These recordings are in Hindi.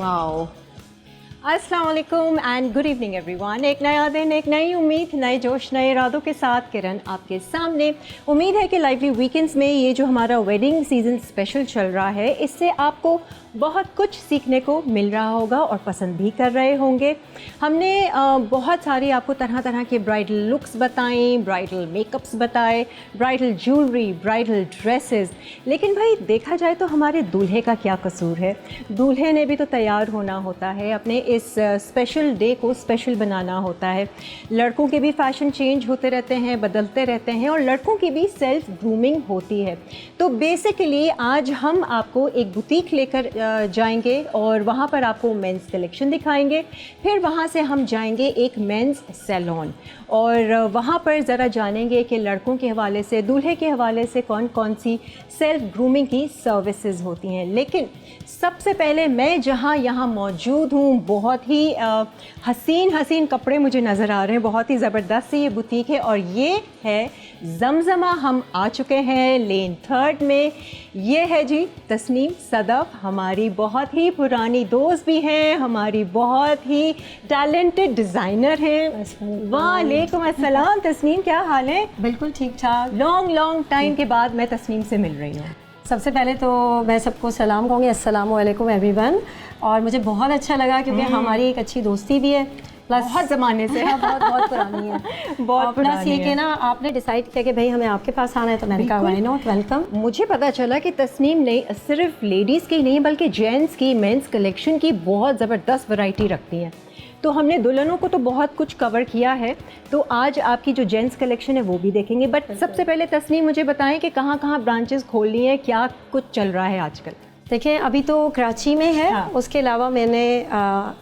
वाओ, अस्सलाम वालेकुम एंड गुड इवनिंग एवरीवन। एक नया दिन, एक नई उम्मीद, नए जोश, नए इरादों के साथ किरण आपके सामने। उम्मीद है कि लाइवली वीकेंड्स में ये जो हमारा वेडिंग सीजन स्पेशल चल रहा है, इससे आपको बहुत कुछ सीखने को मिल रहा होगा और पसंद भी कर रहे होंगे। हमने बहुत सारी आपको तरह तरह के ब्राइडल लुक्स बताएं, ब्राइडल मेकअप्स बताए, ब्राइडल ज्वेलरी, ब्राइडल ड्रेसेस। लेकिन भाई देखा जाए तो हमारे दूल्हे का क्या कसूर है? दूल्हे ने भी तो तैयार होना होता है, अपने इस स्पेशल डे को स्पेशल बनाना होता है। लड़कों के भी फैशन चेंज होते रहते हैं, बदलते रहते हैं, और लड़कों की भी सेल्फ ग्रूमिंग होती है। तो बेसिकली आज हम आपको एक बुटीक लेकर जाएंगे और वहाँ पर आपको मेंस कलेक्शन दिखाएंगे। फिर वहाँ से हम जाएंगे एक मेंस सैलून और वहाँ पर ज़रा जानेंगे कि लड़कों के हवाले से, दूल्हे के हवाले से कौन कौन सी सेल्फ ग्रूमिंग की सर्विसेज होती हैं। लेकिन सबसे पहले मैं जहाँ यहाँ मौजूद हूँ, बहुत ही हसीन कपड़े मुझे नज़र आ रहे हैं, बहुत ही ज़बरदस्त सी ये बुटीक है और ये है जमजमा। हम आ चुके हैं लेन 3 में। ये है जी तस्नीम सदफ, हमारी बहुत ही पुरानी दोस्त भी हैं, हमारी बहुत ही टैलेंटेड डिज़ाइनर हैं। वालेकुम अस्सलाम तस्नीम, क्या हाल है? बिल्कुल ठीक ठाक। लॉन्ग टाइम के बाद मैं तस्नीम से मिल रही हूँ। सबसे पहले तो मैं सबको सलाम कहूँगी, अस्सलाम वालेकुम एवरीवन। और मुझे बहुत अच्छा लगा क्योंकि हमारी एक अच्छी दोस्ती भी है, प्लस बहुत ज़माने से बहुत पुरानी है। बहुत प्लस पुरानी ये है। कि ना आपने डिसाइड किया कि भाई हमें आपके पास आना है, तो मैंने कहा व्हाई नॉट, वेलकम। मुझे पता चला कि तस्नीम ने सिर्फ लेडीज़ की नहीं बल्कि जेंट्स की, मेंस कलेक्शन की बहुत ज़बरदस्त वैरायटी रखती हैं। तो हमने दुल्हनों को तो बहुत कुछ कवर किया है, तो आज आपकी जो जेंट्स कलेक्शन है वो भी देखेंगे। बट सबसे पहले तस्नीम मुझे बताएं कि कहाँ कहाँ ब्रांचेस खोलनी है, क्या कुछ चल रहा है आजकल? देखिए अभी तो कराची में है, हाँ। उसके अलावा मैंने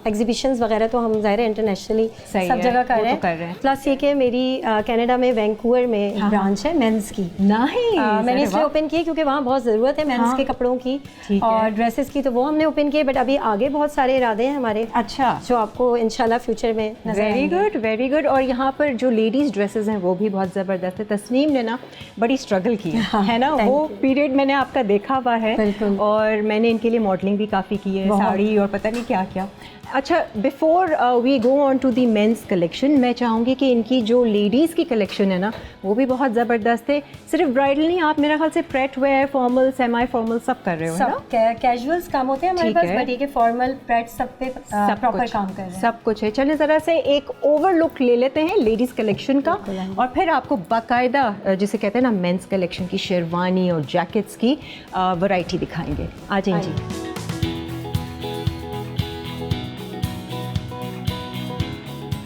एग्जीबिशंस वगैरह तो हम ज़ाहिर इंटरनेशनली सब जगह कर रहे हैं। प्लस ये कि मेरी कनाडा में वैंकूवर में ब्रांच है मेंस की। मैंने इसलिए ओपन की क्योंकि वहाँ बहुत ज़रूरत है मेंस के कपड़ों की और ड्रेसेस की, तो वो हमने ओपन किए। बट अभी आगे बहुत सारे इरादे हैं हमारे, अच्छा, जो आपको इंशाल्लाह फ्यूचर में नजर आएंगे। Very good. और यहाँ पर जो लेडीज़ ड्रेसेस हैं वो भी बहुत ज़बरदस्त है। तस्नीम ने ना बड़ी स्ट्रगल की है ना, वो पीरियड मैंने आपका देखा हुआ है और मैंने इनके लिए मॉडलिंग भी काफ़ी की है, साड़ी और पता नहीं क्या क्या। अच्छा, before we go on to the men's collection, मैं चाहूँगी कि इनकी जो लेडीज़ की कलेक्शन है ना वो भी बहुत ज़बरदस्त है। सिर्फ ब्राइडल नहीं, आप मेरे ख्याल से pret wear, formal, semi formal सब कर रहे हो, सब कैजुअल्स काम होते हैं हमारे पास, बट ये कि फॉर्मल, प्रेट सब पे प्रॉपर काम कर रहे हैं। सब कुछ है। चलिए ज़रा से एक ओवरलुक ले लेते हैं लेडीज़ कलेक्शन का और फिर आपको बाकायदा जिसे कहते हैं ना मेंस कलेक्शन की शेरवानी और जैकेट्स की वैरायटी दिखाएंगे। आ जाइए जी।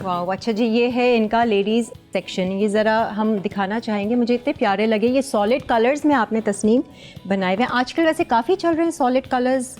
वाह, अच्छा जी, ये है इनका लेडीज़ सेक्शन। ये ज़रा हम दिखाना चाहेंगे, मुझे इतने प्यारे लगे। ये सॉलिड कलर्स में आपने तस्नीम बनाए हुए हैं। आजकल वैसे काफ़ी चल रहे हैं सॉलिड कलर्स।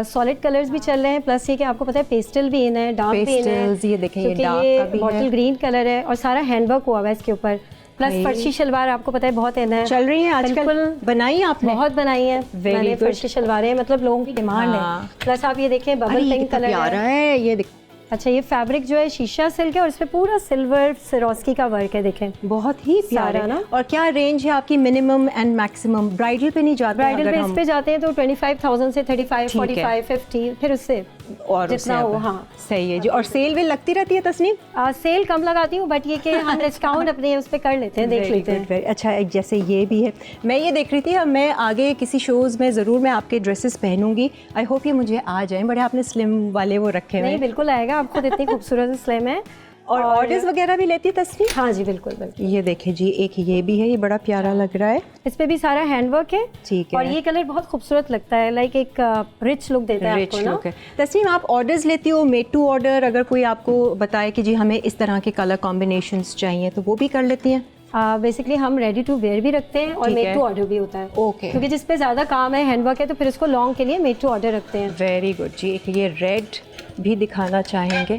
सॉलिड कलर्स भी चल रहे हैं, प्लस ये कि आपको पता है पेस्टल भी इन है, डार्क भी इन है। ये देखें, ये डार्क का भी है, बॉटल ग्रीन कलर है और सारा हैंडवर्क हुआ हुआ है इसके ऊपर। प्लस फर्शी शलवार आपको पता है बहुत इन है, चल रही है आजकल। बनाई आपने? बहुत बनाई है मैंने फर्शी शलवारें, मतलब लोगों की डिमांड है। प्लस आप ये देखें बबल पिंक कलर है, ये अच्छा ये फैब्रिक जो है शीशा सिल्क है और इस पे पूरा सिल्वर सिरोस्की का वर्क है, देखें बहुत ही प्यारा ना। और क्या रेंज है आपकी मिनिमम एंड मैक्सिमम? ब्राइडल पे नहीं जाते? ब्राइडल पे इस पे जाते हैं तो 25,000 से 35, 45, 50, फिर उससे और जितना हो। हाँ सही है जी। और सेल भी लगती रहती है तस्नीम? सेल कम लगाती हूँ, बट ये कि हम डिस्काउंट अपने उस पर कर लेते हैं, देख लेते हैं। अच्छा, एक जैसे ये भी है, मैं ये देख रही थी, अब मैं आगे किसी शोज़ में ज़रूर मैं आपके ड्रेसेस पहनूंगी। आई होप ये मुझे आ जाए। बड़े आपने स्लिम वाले वो रखे हुए हैं। नहीं बिल्कुल आएगा, आपको इतनी खूबसूरत स्लिम है। और ऑर्डर्स वगैरह भी लेती है तस्नीम? हाँ जी बिल्कुल बिल्कुल। ये देखें जी, एक ये भी है, ये बड़ा प्यारा लग रहा है। इस पे भी सारा हैंडवर्क है, ठीक है। और ये कलर बहुत खूबसूरत लगता है, लाइक एक रिच लुक देता है आपको ना। तस्नीम, आप ऑर्डर्स लेती हो मेड टू ऑर्डर? अगर कोई आपको बताए कि जी हमें इस तरह के कलर कॉम्बिनेशंस चाहिए तो वो भी कर लेती हैं? बेसिकली हम रेडी टू वेयर भी रखते हैं और मेड टू ऑर्डर भी होता है। ओके। क्योंकि जिस पे ज़्यादा काम है, हैंडवर्क है, तो फिर उसको लॉन्ग के लिए मेड टू ऑर्डर रखते हैं। वेरी गुड जी। एक ये रेड भी दिखाना चाहेंगे,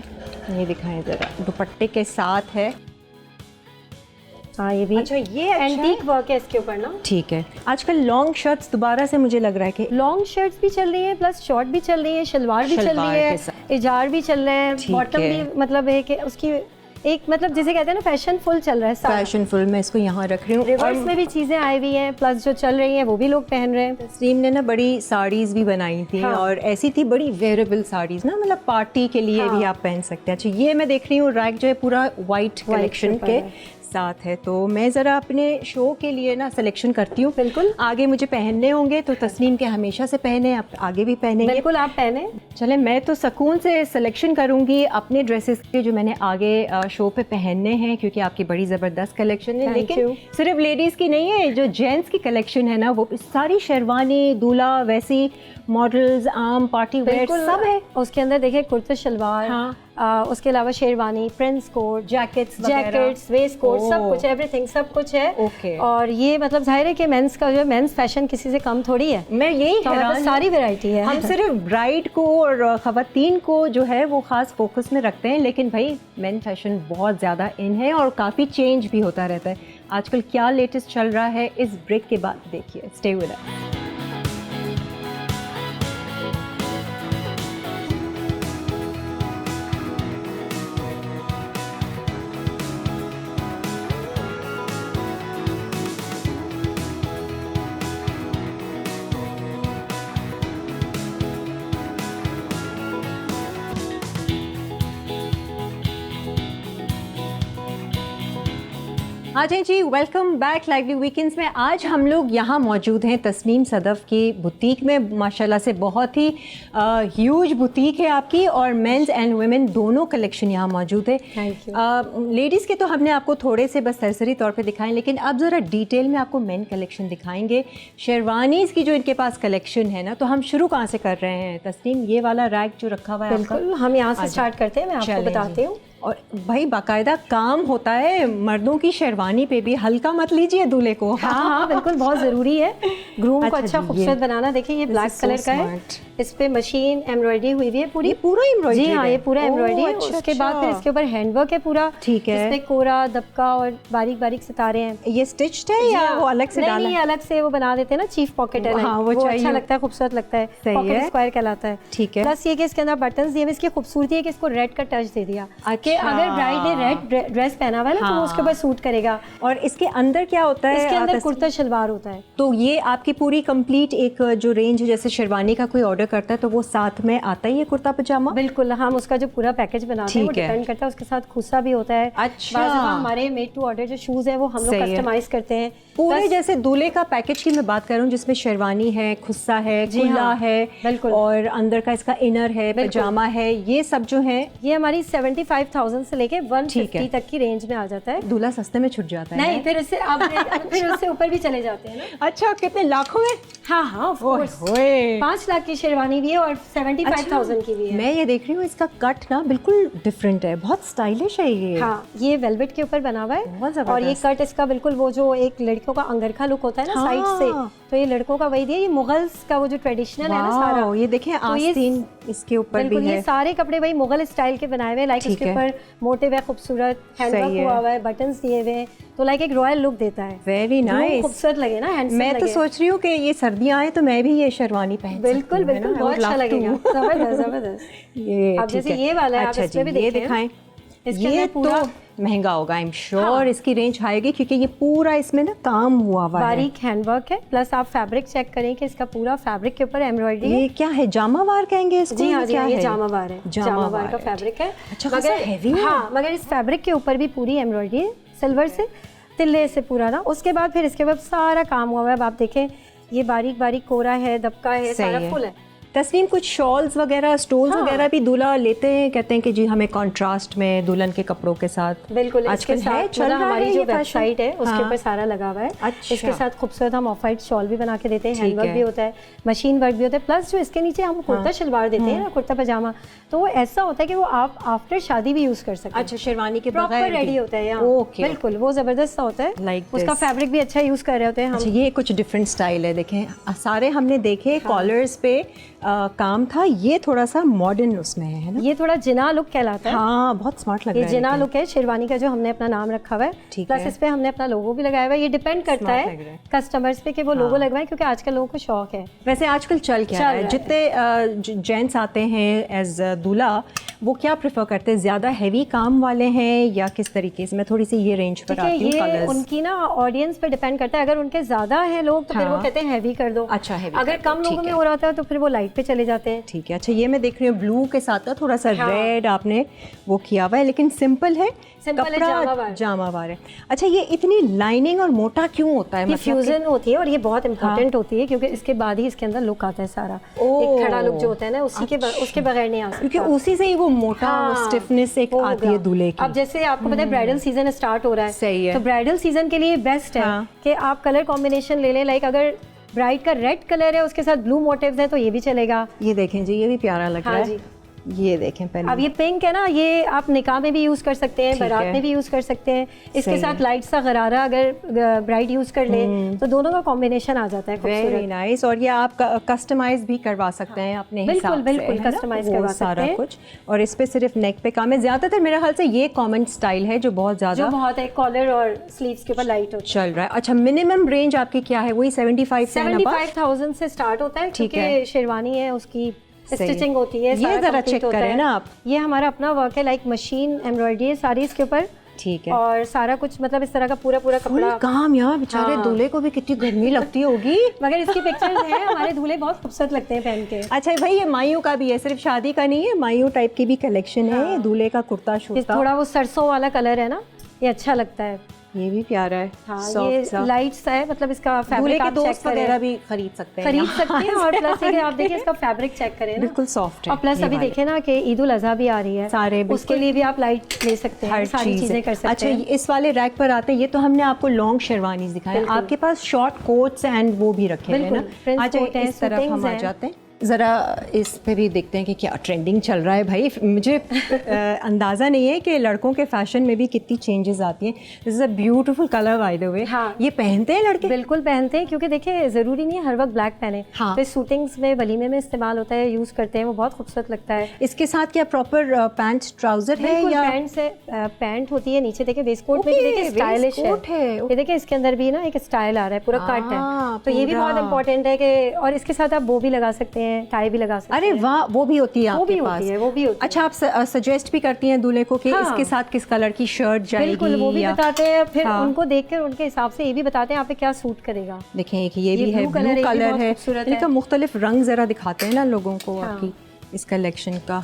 ये दिखाएं ज़रा, दुपट्टे के साथ है। हाँ ये भी। अच्छा, ये एंटीक वर्क है इसके ऊपर ना। ठीक है। आजकल लॉन्ग शर्ट्स दोबारा से मुझे लग रहा है कि लॉन्ग शर्ट्स भी चल रही हैं, प्लस शॉर्ट भी चल रही है, शलवार भी चल रही है, इजार भी चल रहे हैं, बॉटम भी, मतलब है कि उसकी एक मतलब जिसे कहते हैं ना फैशन फुल चल रहा है, फैशन फुल। मैं इसको यहाँ रख रही हूँ। रिवर्स में भी चीज़ें आई हुई हैं, प्लस जो चल रही हैं वो भी लोग पहन रहे हैं। तस्नीम ने ना बड़ी साड़ीज़ भी बनाई थी। हाँ। और ऐसी थी बड़ी वेयरेबल साड़ीज़ ना, मतलब पार्टी के लिए भी आप पहन सकते हैं। अच्छा, ये मैं देख रही हूँ रैक जो है पूरा वाइट कलेक्शन के साथ है, तो मैं ज़रा अपने शो के लिए ना सिलेक्शन करती हूँ। बिल्कुल, आगे मुझे पहनने होंगे तो तस्नीम के हमेशा से पहने, आप आगे भी पहनेंगे। बिल्कुल, आप पहने। चले, मैं तो सुकून से सिलेक्शन करूँगी अपने ड्रेसेस के जो मैंने आगे शो पे पहनने हैं, क्योंकि आपकी बड़ी ज़बरदस्त कलेक्शन है। लेकिन सिर्फ लेडीज़ की नहीं है, जो जेंट्स की कलेक्शन है ना, वो सारी शेरवानी, दूल्हा, वैसी मॉडल्स, आम, पार्टी वेयर सब है उसके अंदर। देखिए कुर्ता शलवार, हाँ। उसके अलावा sherwani, prince coat, jackets, waist coat, सब कुछ, एवरीथिंग सब कुछ है। और ये मतलब जाहिर है कि मेंस का जो मेंस फैशन किसी से कम थोड़ी है। मैं यही तो सारी वैरायटी है। हम सिर्फ ब्राइड को और खवातीन को जो है वो खास फोकस में रखते हैं, लेकिन भाई मेन फैशन बहुत ज़्यादा इन है और काफ़ी चेंज भी होता रहता है। आजकल क्या लेटेस्ट चल रहा है, इस ब्रेक के बाद देखिए। Stay with us. आ जाए जी, वेलकम बैक लाइवली वीकेंड्स में। आज हम लोग यहाँ मौजूद हैं तस्नीम सदफ़ की बुटीक में। माशाल्लाह से बहुत ही ह्यूज बुटीक है आपकी, और मेंस एंड वुमेन दोनों कलेक्शन यहाँ मौजूद है। Thank you. लेडीज़ के तो हमने आपको थोड़े से बस सरसरी तौर पे दिखाएं, लेकिन अब ज़रा डिटेल में आपको मेन कलेक्शन दिखाएंगे। शेरवानीज़ की जो इनके पास कलेक्शन है ना, तो हम शुरू कहाँ से कर रहे हैं तस्नीम? ये वाला रैक जो रखा हुआ है, बिल्कुल हम यहाँ से स्टार्ट करते हैं, मैं आपको बताती हूँ। और भाई बाकायदा काम होता है मर्दों की शेरवानी पे भी, हल्का मत लीजिए दूल्हे को। हाँ हाँ बिल्कुल, बहुत ज़रूरी है ग्रूम को अच्छा खूबसूरत बनाना। देखिए ये ब्लैक कलर का है, इस पे मशीन एम्ब्रॉयडरी हुई हुई है पूरी, पूरा एम्ब्रॉयडरी। जी हाँ, ये पूरा एम्ब्रॉयडरी है। उसके बाद फिर इसके ऊपर हैंडवर्क है पूरा, ठीक है। इस पे कोरा, दबका और बारीक बारीक सितारे हैं। ये स्टिच्ड है या वो अलग से डाला? नहीं, अलग से वो बना देते हैं ना, चीफ पॉकेट है। हाँ, वो अच्छा लगता है, खूबसूरत लगता है, पॉकेट स्क्वायर कहलाता है। ठीक है। प्लस ये कि इसके अंदर बटन्स दिए हुए, इसकी खूबसूरती है कि इसको रेड का टच दे दिया कि अगर ब्राइड ने रेड ड्रेस पहना हुआ है ना, तो उसके ऊपर सूट करेगा। और इसके अंदर क्या होता है? इसके अंदर कुर्ता शलवार होता है। तो ये आपकी पूरी कंप्लीट एक जो रेंज, जैसे शेरवानी का कोई ऑर्डर करता है तो वो साथ में आता ही है कुर्ता पजामा? बिल्कुल, हम उसका जो पूरा पैकेज बनाते हैं वो डिपेंड करता है, उसके साथ खुस्सा भी होता है। अच्छा। हमारे मेड टू ऑर्डर जो शूज है वो हम लोग कस्टमाइज करते हैं पूरे, जैसे दूल्हे का पैकेज की मैं बात कर रहा हूँ, जिसमें शेरवानी है, खुस्सा है, कुल्ला है, बिल्कुल, और अंदर का इसका इनर है, पजामा है, ये सब जो है ये हमारी 75,000 से लेके 150 तक की रेंज में आ जाता है। दूल्हा सस्ते में छुट जाता है? नहीं, फिर उससे ऊपर भी चले जाते हैं ना। अच्छा, कितने लाखों में? हाँ हाँ, 5 लाख की शेरवानी भी है और 75,000 की भी है। मैं ये देख रही हूँ, इसका कट ना बिल्कुल डिफरेंट है, बहुत स्टाइलिश है ये। हाँ, ये वेलवेट के ऊपर बना हुआ है, और ये कट इसका बिल्कुल वो जो एक लड़कियों का अंगरखा लुक होता है ना साइड से, तो ये लड़कों का वही दिया। ये मुगल्स का वो जो ट्रेडिशनल है ना सारा, ये देखें आस्तीन इसके ऊपर भी है। ये सारे कपड़े वही मुगल स्टाइल के बनाए हुए, लाइक इसके ऊपर मोटे व खूबसूरत हैंडवर्क हुआ हुआ है, बटन्स दिए हुए, तो लाइक एक रॉयल लुक देता है। वेरी नाइस, खूबसूरत लगे ना, हैंडसम मैं तो सोच रही हूँ कि ये सर्दियाँ आए तो मैं भी ये शेरवानी पहन सकती हूँ। बिल्कुल बिल्कुल, बहुत अच्छा लगेगा, जबरदस्त जबरदस्त। ये अब जैसे ये वाला है, अच्छा जी, ये दिखाएं। ये पूरा महंगा होगा, आई एम श्योर इसकी रेंज आएगी, क्योंकि ये पूरा इसमें ना काम हुआ हुआ है, बारीक हैंडवर्क है। प्लस आप फैब्रिक चेक करें कि इसका पूरा फैब्रिक के ऊपर एम्ब्रॉयडरी है। ये क्या है, जामावार कहेंगे इसको? जी हाँ, ये जामावार है, जामावार का फैब्रिक है। अच्छा, मगर हेवी है। हाँ, मगर इस फैब्रिक के ऊपर भी पूरी एम्ब्रॉयडरी है, सिल्वर से तिल्ले से पूरा ना। उसके बाद फिर इसके बाद सारा काम हुआ है। अब आप देखें, ये बारीक बारीक कोरा है, दबका है, सारा फुल है। तस्नीम, कुछ शॉल्स वगैरह, स्टोन्स वगैरह भी दूल्हा लेते हैं, कहते हैं कि जी हमें कॉन्ट्रास्ट में दुल्हन के कपड़ों के साथ। बिल्कुल, आजकल है, चल रहा हमारी है, जो वेबसाइट है उसके ऊपर सारा लगा हुआ है। अच्छा। इसके साथ खूबसूरत हम ऑफ वाइट शॉल भी बना के देते हैं, हैंडवर्क भी होता है, मशीन वर्क भी होता है। प्लस जो इसके नीचे हम कुर्ता शलवार देते हैं ना, कुर्ता पजामा, तो वो ऐसा होता है कि वो आप आफ्टर शादी भी यूज कर सकते हैं। अच्छा, शेरवानी के बगैर रेडी होता है। बिल्कुल, वो जबरदस्त होता है, लाइक उसका फैब्रिक भी अच्छा यूज कर रहे होते हैं हम। अच्छा, ये कुछ डिफरेंट स्टाइल है, देखें सारे हमने देखे कॉलर्स पे काम था, ये थोड़ा सा मॉडर्न उसमें है ना, ये थोड़ा जिना लुक कहलाता है। हाँ, बहुत स्मार्ट लग रहा है। ये जिना लुक है शेरवानी का, जो हमने अपना नाम रखा हुआ है। प्लस इस पे हमने अपना लोगो भी लगाया हुआ है। ये डिपेंड करता है कस्टमर्स पे कि वो लोगो लगवाएं, क्योंकि आजकल लोगों को शौक है। वैसे आजकल चल क्या है, जितने जेंट्स आते हैं एज दूल्हा, वो क्या प्रेफर करते हैं, ज़्यादा हैवी काम वाले हैं या किस तरीके से? मैं थोड़ी सी ये रेंज पर आती हूँ। ये उनकी ना ऑडियंस पे डिपेंड करता है, अगर उनके ज़्यादा हैं लोग तो फिर वो कहते हैं हैवी कर दो। अच्छा, हैवी। अगर कम लोगों में हो रहा था तो फिर वो लाइट पे चले जाते हैं। ठीक है। अच्छा, ये मैं देख रही हूँ ब्लू के साथ थोड़ा सा रेड आपने वो किया हुआ है, लेकिन सिंपल है, कपड़ा जामावार है। अच्छा, ये इतनी लाइनिंग और मोटा क्यों होता है? ये फ्यूजन होती है और ये बहुत इंपॉर्टेंट होती है क्योंकि इसके बाद ही इसके अंदर लुक आता है सारा। एक खड़ा लुक जो होता है ना उसके बगैर नहीं आ सकता, क्योंकि उसी से ही वो मोटा स्टिफनेस एक आती है दूल्हे की। अब जैसे आपको पता है ब्राइडल सीजन स्टार्ट हो रहा है, सही है, तो ब्राइडल सीजन के लिए बेस्ट है कि आप कलर कॉम्बिनेशन ले लें। लाइक अगर ब्राइड का रेड कलर है उसके साथ ब्लू मोटिव्स है तो ये भी चलेगा। ये देखें जी, ये भी प्यारा लग रहा है। ये देखें पहले। अब ये पिंक है ना, ये आप निकाह में भी यूज कर सकते हैं, बारात में भी यूज कर सकते हैं। इसके साथ लाइट सा गरारा अगर ब्राइड यूज कर ले तो दोनों का कॉम्बिनेशन आ जाता है। Very nice. और ये आप कस्टमाइज भी करवा सकते हैं अपने हिसाब से। बिल्कुल कस्टमाइज करवा सकते हैं कुछ। और इस पे सिर्फ नेक पे काम है ज्यादातर, मेरे ख्याल से ये कॉमन स्टाइल है जो बहुत है, कॉलर और स्लीव्स के ऊपर लाइट चल रहा है। अच्छा, मिनिमम रेंज आपकी क्या है? वही 75,000 से स्टार्ट होता है, क्योंकि शेरवानी है उसकी स्टिचिंग होती है। ये जरा चेक करें ना आप। ये हमारा अपना वर्क है, लाइक मशीन एम्ब्रॉयडरी है सारी इसके ऊपर। ठीक है। और सारा कुछ मतलब इस तरह का पूरा कपड़ा काम यार। बेचारे दूल्हे को भी कितनी गर्मी लगती होगी। मगर इसकी पिक्चर्स हैं, हमारे दूल्हे बहुत खूबसूरत लगते हैं पहन के। अच्छा भाई, ये मायू का भी है, सिर्फ शादी का नहीं है, मायू टाइप की भी कलेक्शन है। दूल्हे का कुर्ता शूर्ता, थोड़ा वो सरसों वाला कलर है ना, ये अच्छा लगता है। ये भी प्यारा है। ये लाइट सा है, मतलब इसका फैब्रिक आप दोस्त वगैरह भी खरीद सकते हैं और प्लस ये आप देखिए इसका फैब्रिक चेक करें, बिल्कुल सॉफ्ट है। और प्लस अभी देखें ना कि ईद उल अज़हा भी आ रही है, सारे उसके लिए भी आप लाइट ले सकते हैं, सारी चीजें कर सकते हैं। अच्छा, इस वाले रैक पर आते हैं, ये तो हमने आपको लॉन्ग शेरवानी दिखाया, आपके पास शॉर्ट कोट्स एंड वो भी रखे हैं ना। अच्छा, इस तरफ हम आ जाते हैं, ज़रा इस पे भी देखते हैं कि क्या ट्रेंडिंग चल रहा है। भाई मुझे अंदाज़ा नहीं है कि लड़कों के फैशन में भी कितनी चेंजेस आती हैं। This is a beautiful colour by the way. ये पहनते हैं लड़के? बिल्कुल पहनते हैं, क्योंकि देखिए ज़रूरी नहीं है हर वक्त ब्लैक पहने। तो शूटिंग्स में, वलीमे में इस्तेमाल होता है, यूज़ करते हैं, वो बहुत खूबसूरत लगता है। इसके साथ क्या प्रॉपर पैंट ट्राउजर है या पैंट से पैंट होती है? नीचे देखिए वेस्ट कोट में देखिए स्टाइलिश है, ये देखिए इसके अंदर भी ना एक स्टाइल आ रहा है, पूरा कट है, तो ये भी बहुत इंपॉर्टेंट है कि। और इसके साथ आप वो भी लगा सकते हैं, टाई भी लगा सकते हैं। अरे वाह, वो भी होती है आपके पास? वो भी होती है। अच्छा, आप सजेस्ट भी करती हैं दूल्हे को कि इसके साथ किस कलर की शर्ट जाएगी? बिल्कुल, वो भी बताते हैं, फिर उनको देखकर उनके हिसाब से ये भी बताते हैं आप पे क्या सूट करेगा। देखें, एक ये भी है, ब्लू कलर है, इनका मुख्तलिफ रंग जरा दिखाते हैं ना लोगों को आपकी इस कलेक्शन का।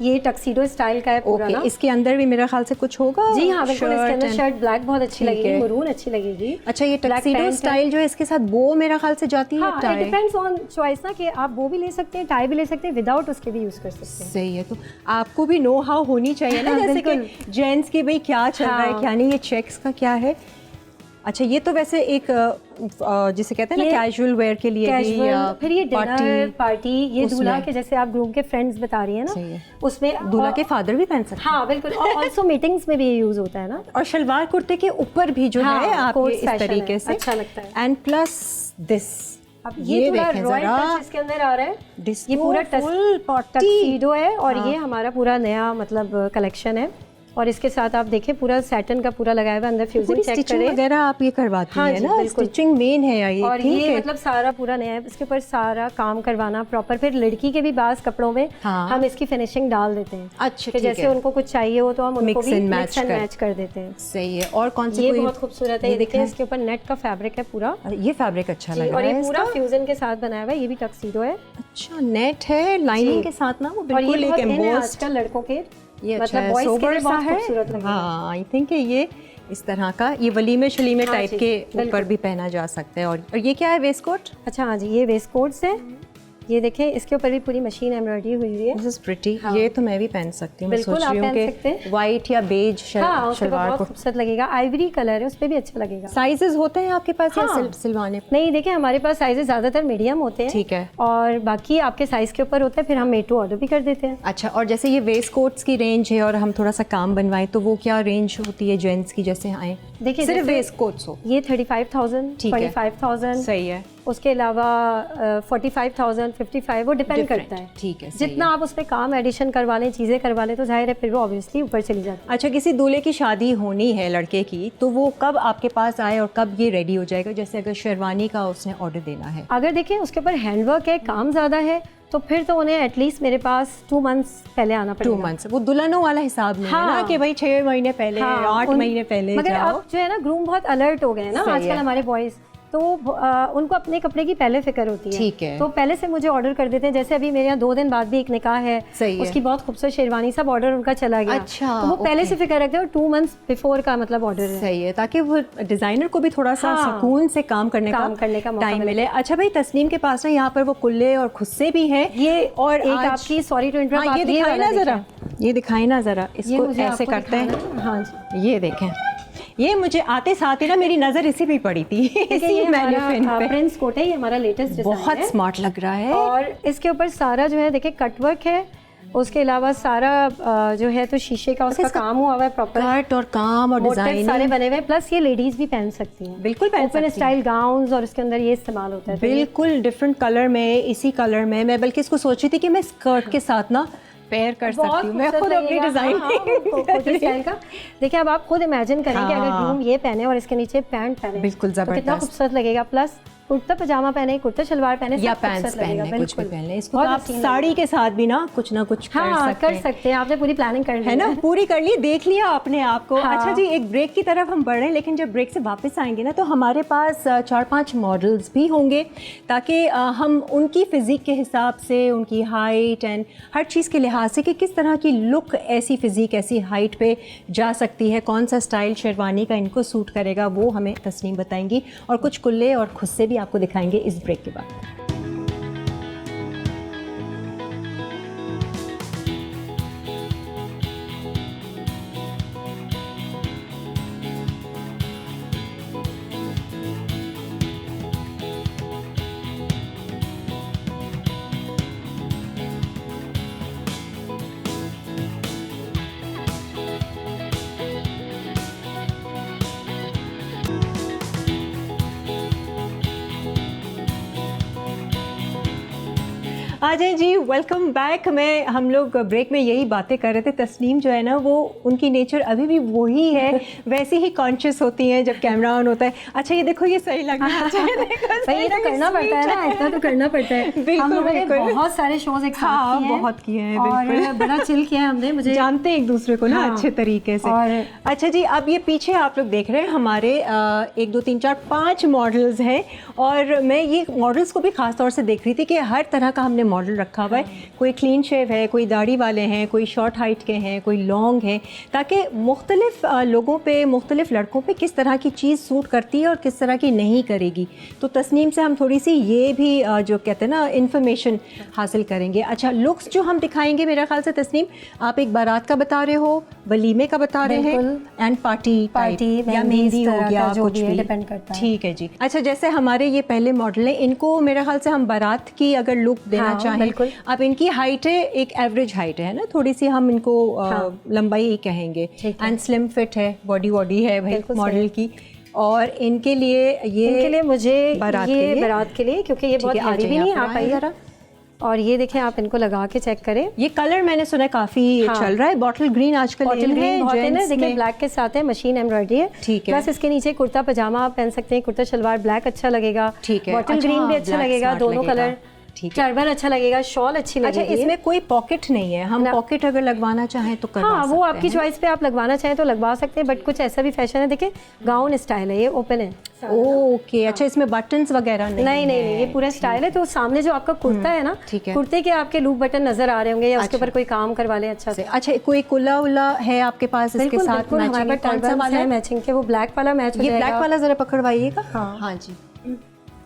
ये टक्सीडो स्टाइल का है पूरा ना। इसके अंदर भी मेरे ख्याल से कुछ होगा। जी हाँ, बिल्कुल। इसके अंदर शर्ट ब्लैक बहुत अच्छी लगेगी, मरून अच्छी लगेगी। अच्छा, ये टक्सीडो स्टाइल जो है इसके साथ वो मेरे ख्याल से जाती है। इट डिपेंड्स ऑन चॉइस ना, कि आप वो भी ले सकते हैं, टाई भी ले सकते हैं, विदाउट उसके भी यूज कर सकते हैं। सही है। तो आपको भी नो हाउ होनी चाहिए ना, जैसे कि जेंट्स की भाई क्या चल रहा है क्या नहीं, ये चेक्स का क्या है। अच्छा, ये तो वैसे एक जिसे कहते हैं ना कैजुअल वेयर के लिए भी, या फिर ये डिनर पार्टी, ये दूल्हा के जैसे आप ग्रूम के फ्रेंड्स बता रही है ना, उसमें दूल्हा के फादर भी पहन सकते हैं। हाँ बिल्कुल, और ऑल्सो मीटिंग्स में भी ये यूज होता है ना। और शलवार कुर्ते के ऊपर भी जो है आप इस तरीके से अच्छा लगता है। एंड प्लस दिस, अब ये थोड़ा रॉयल टच इसके अंदर आ रहा है। ये पूरा टक्सीडो है और ये हमारा पूरा नया मतलब कलेक्शन है। और इसके साथ आप देखें पूरा सैटन का पूरा लगाया हुआ, अंदर फ्यूजिंग चेक करें वगैरह आप ये करवाती हैं ना। स्टिचिंग मेन है ये, और ये मतलब सारा पूरा नया है, इसके ऊपर सारा काम करवाना प्रॉपर। फिर लड़की के भी बास कपड़ों में हम इसकी फिनिशिंग डाल देते हैं। अच्छा, जैसे उनको कुछ चाहिए हो तो हम उनको भी मिक्स एंड मैच कर देते हैं। सही है। और कौन सी? ये बहुत खूबसूरत है, देखिए इसके ऊपर नेट का फैब्रिक है पूरा। ये फैब्रिक अच्छा लग रहा है, और ये पूरा फ्यूजन के साथ बनाया हुआ है। ये भी टक्सीडो है। अच्छा, नेट है लाइनिंग के साथ ना, वो बिल्कुल एक एम्बोस्ड। आजकल लड़कों के ये मतलब बॉयज के लिए बहुत खूबसूरत लगेगा। हाँ, आई थिंक ये इस तरह का, ये वलीमे शलीमे टाइप के ऊपर भी पहना जा सकता है। और ये क्या है, वेस्ट कोट? अच्छा हाँ जी, ये वेस्ट कोट्स है। ये देखें, इसके ऊपर भी पूरी मशीन एम्ब्रॉयडरी हुई है। This is pretty. ये तो मैं भी पहन सकती हूँ। बिल्कुल, आप पहन सकते हैं। व्हाइट या बेज शलवार बहुत खूबसूरत लगेगा। आइवरी कलर है, उस पे भी अच्छा लगेगा। साइजेस होते हैं आपके पास या सिलवाने? नहीं, देखिए हमारे पास साइजेस ज्यादातर मीडियम होते हैं। ठीक है। और बाकी आपके साइज के ऊपर होता है, फिर हम मेड टू ऑर्डर भी कर देते हैं। अच्छा, और जैसे ये वेस्ट कोट्स की रेंज है और हम थोड़ा सा काम बनवाएं तो वो क्या रेंज होती है जेंट्स की? जैसे आए देखिए सिर्फ वेस्ट कोट्स हो, ये 35,000, 25,000। सही है। उसके अलावा 45,000, 55, वो डिपेंड करता है। ठीक है। जितना आप उस पर काम एडिशन करवा लें, चीज़ें करवा लें, तो जाहिर है फिर वो ऑब्वियसली ऊपर चली जाती है। अच्छा, किसी दूल्हे की शादी होनी है लड़के की, तो वो कब आपके पास आए और कब ये रेडी हो जाएगा? जैसे अगर शेरवानी का उसने ऑर्डर देना है, अगर देखें उसके ऊपर हैंडवर्क है, काम ज़्यादा है, तो फिर तो उन्हें एटलीस्ट मेरे पास 2 मंथ्स पहले आना पड़ेगा। 2 मंथ्स, वो दुल्हनों वाला हिसाब नहीं है ना कि भाई 6 महीने पहले, 8 महीने पहले मगर जाओ। अब जो है ना ग्रूम बहुत अलर्ट हो गए हैं ना आजकल हमारे बॉयज़, तो उनको अपने कपड़े की पहले फिक्र होती है। ठीक है। तो पहले से मुझे ऑर्डर कर देते हैं। जैसे अभी मेरे यहाँ 2 दिन बाद भी एक निकाह है, उसकी बहुत खूबसूरत शेरवानी, सब ऑर्डर उनका चला गया। अच्छा, तो वो पहले से फिक्र रखते हैं और 2 मंथ्स बिफोर का मतलब ऑर्डर है। सही है, ताकि वो डिजाइनर को भी थोड़ा सा सुकून से काम करने का टाइम मिले। अच्छा भाई, तस्नीम के पास ना यहाँ पर वो कुल्ले और खुस्से भी हैं। ये और एक आपकी, सॉरी टू इंटरप्ट, ये दिखाई ना जरा, ये दिखाई ना जरा, इसको ऐसे करते हैं। हाँ जी, ये देखें, ये मुझे आते साथ ही ना मेरी नज़र इसी पे पड़ी थी। इसी मैन्युफैक्चरिंग पे प्रिंस कोट है, ये हमारा लेटेस्ट डिजाइन है, बहुत स्मार्ट लग रहा है। और इसके ऊपर सारा जो है देखिए कटवर्क है, उसके अलावा सारा जो है तो शीशे का उसका काम हुआ हुआ है, प्रॉपर कट और काम और डिजाइन सारे बने हुए हैं। प्लस ये लेडीज भी पहन सकती हैं, बिल्कुल पहन सकती हैं। ओपन स्टाइल गाउन्स और उसके अंदर ये इस्तेमाल होता है बिल्कुल डिफरेंट कलर में, इसी कलर में। मैं बल्कि इसको सोची थी कि मैं स्कर्ट के साथ ना पेयर कर सकती हूँ। मैं खुद अपनी डिजाइन स्टाइल का देखिए, अब आप खुद इमेजिन करें कि अगर ग्रूम ये पहने और इसके नीचे पैंट पहने, बिल्कुल तो कितना खूबसूरत लगेगा। प्लस कुर्ता पजामा पहने, कुर्ता शलवार पहने या पैंट्स पहने, कुछ भी पहने, इसको तो आप साड़ी के साथ भी ना कुछ कर सकते हैं। आपने पूरी प्लानिंग कर ली है ना, पूरी कर ली, देख लिया आपने आपको। अच्छा जी, एक ब्रेक की तरफ हम बढ़ रहे हैं, लेकिन जब ब्रेक से वापस आएंगे ना तो हमारे पास 4-5 मॉडल्स भी होंगे, ताकि हम उनकी फिजिक के हिसाब से, उनकी हाइट एंड हर चीज़ के लिहाज से कि किस तरह की लुक ऐसी फिजिक, ऐसी हाइट पे जा सकती है, कौन सा स्टाइल शेरवानी का इनको सूट करेगा, वो हमें तस्नीम बताएंगी। और कुछ कुल्ले और खुस्से भी आपको दिखाएंगे इस ब्रेक के बाद। आ जाए जी, वेलकम बैक। हम लोग ब्रेक में यही बातें कर रहे थे। तस्नीम जो है ना, वो उनकी नेचर अभी भी वही है, वैसे ही कॉन्शियस होती हैं जब कैमरा ऑन होता है। अच्छा ये देखो, ये सही लग रहा है। ये तो करना पड़ता है ना, इतना तो करना पड़ता है। हम लोगों ने बहुत सारे शोज एक साथ किए हैं, बहुत किए हैं और बड़ा चिल किया है हमने, मुझे जानते हैं एक दूसरे को ना अच्छे तरीके से। अच्छा जी, अब ये पीछे आप लोग देख रहे हैं हमारे 1 2 3 4 5 मॉडल्स हैं, और मैं ये मॉडल्स को भी खास तौर से देख रही थी कि हर तरह का हमने मॉडल रखा हुआ है। कोई क्लीन शेव है, कोई दाढ़ी वाले हैं, कोई शॉर्ट हाइट के हैं, कोई लॉन्ग है, ताकि मुख्तलिफ लोगों पे, मुख्तलिफ लड़कों पे किस तरह की चीज़ सूट करती है और किस तरह की नहीं करेगी। तो तस्नीम से हम थोड़ी सी ये भी जो कहते हैं ना इन्फॉर्मेशन हासिल करेंगे। अच्छा, लुक्स जो हम दिखाएंगे, मेरा ख्याल से तस्नीम आप एक बारात का बता रहे हो, वलीमे का बता रहे हैं, एंड पार्टी या मेहंदी हो गया, कुछ भी डिपेंड करता है। ठीक है जी। अच्छा, जैसे हमारे ये पहले मॉडल हैं, इनको मेरे ख्याल से हम बारात की अगर लुक देना चाहें, अब इनकी हाइट है, एक एवरेज हाइट है ना, थोड़ी सी हम इनको लंबाई ही कहेंगे, एंड स्लिम फिट है, बॉडी है भाई मॉडल की। और इनके लिए मुझे बारात के लिए क्योंकि ये बहुत हैवी भी नहीं, आप आइए जरा। और ये देखें, आप इनको लगा के चेक करें। ये कलर मैंने सुना है काफी चल रहा है, बॉटल ग्रीन आजकल बॉटल ग्रीन बहुत है ना। देखिए ब्लैक के साथ है, मशीन एम्ब्रॉयडरी है, ठीक है। प्लस इसके नीचे कुर्ता पजामा आप पहन सकते हैं, कुर्ता शलवार ब्लैक अच्छा लगेगा, ठीक है। बॉटल ग्रीन भी अच्छा लगेगा, दोनों कलर, टर्बन अच्छा लगेगा, शॉल अच्छी लगेगी। अच्छा, इसमें कोई पॉकेट नहीं है, हम पॉकेट अगर लगवाना चाहें तो करवा सकते हैं। वो आपकी चॉइस पे, आप लगवाना चाहें तो लगवा सकते हैं, बट कुछ ऐसा भी फैशन है। देखिए गाउन स्टाइल है, ये ओपन है। ओके, अच्छा, इसमें बटन्स वगैरह नहीं, ये पूरा स्टाइल है। तो सामने जो आपका कुर्ता है ना, कुर्ते के आपके लूप बटन नजर आ रहे होंगे, या उसके ऊपर कोई काम करवा ले अच्छा से। अच्छा, कोई कुल्ला उल्ला है आपके पास इसके साथ मैचिंग के? वो ब्लैक वाला मैच हो जाएगा। ये ब्लैक वाला जरा पकड़वाइएगा। हाँ जी,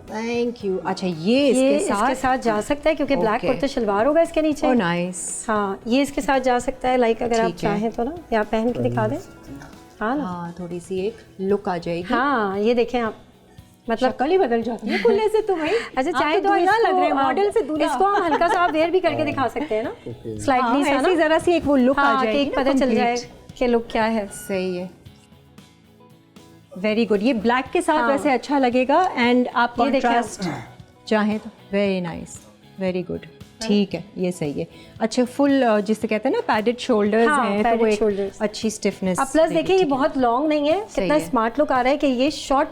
थैंक यू। अच्छा, ये इसके साथ जा सकता है क्योंकि ब्लैक कुर्ता शलवार होगा इसके नीचे। नाइस। हाँ, ये इसके साथ जा सकता है, लाइक अगर आप चाहें तो ना, या पहन के दिखा दें। हाँ, थोड़ी सी एक लुक आ जाएगी। हाँ, ये देखें आप, मतलब शक्ल ही बदल जाती है कुल्ले से तो भाई। अच्छा, चाहे तो दूल्हा लग रहे हैं, मॉडल से दूल्हा। इसको हम हल्का सा आप वेयर भी करके दिखा सकते हैं ना, स्लाइटली सा ना, जरा सी एक वो लुक आ जाएगी, पता चल जाए कि लुक क्या है। सही है, वेरी गुड। ये ब्लैक के साथ वैसे अच्छा लगेगा, एंड आप कॉन्ट्रास्ट चाहें तो वेरी नाइस, वेरी गुड, ठीक है, ये सही है। अच्छा, फुल जिसे कहते हैं ना पैडेड शोल्डर्स हैं, तो वो एक अच्छी स्टिफनेस। प्लस देखिए, ये बहुत लॉन्ग नहीं है, कितना स्मार्ट लुक आ रहा है कि ये शॉर्ट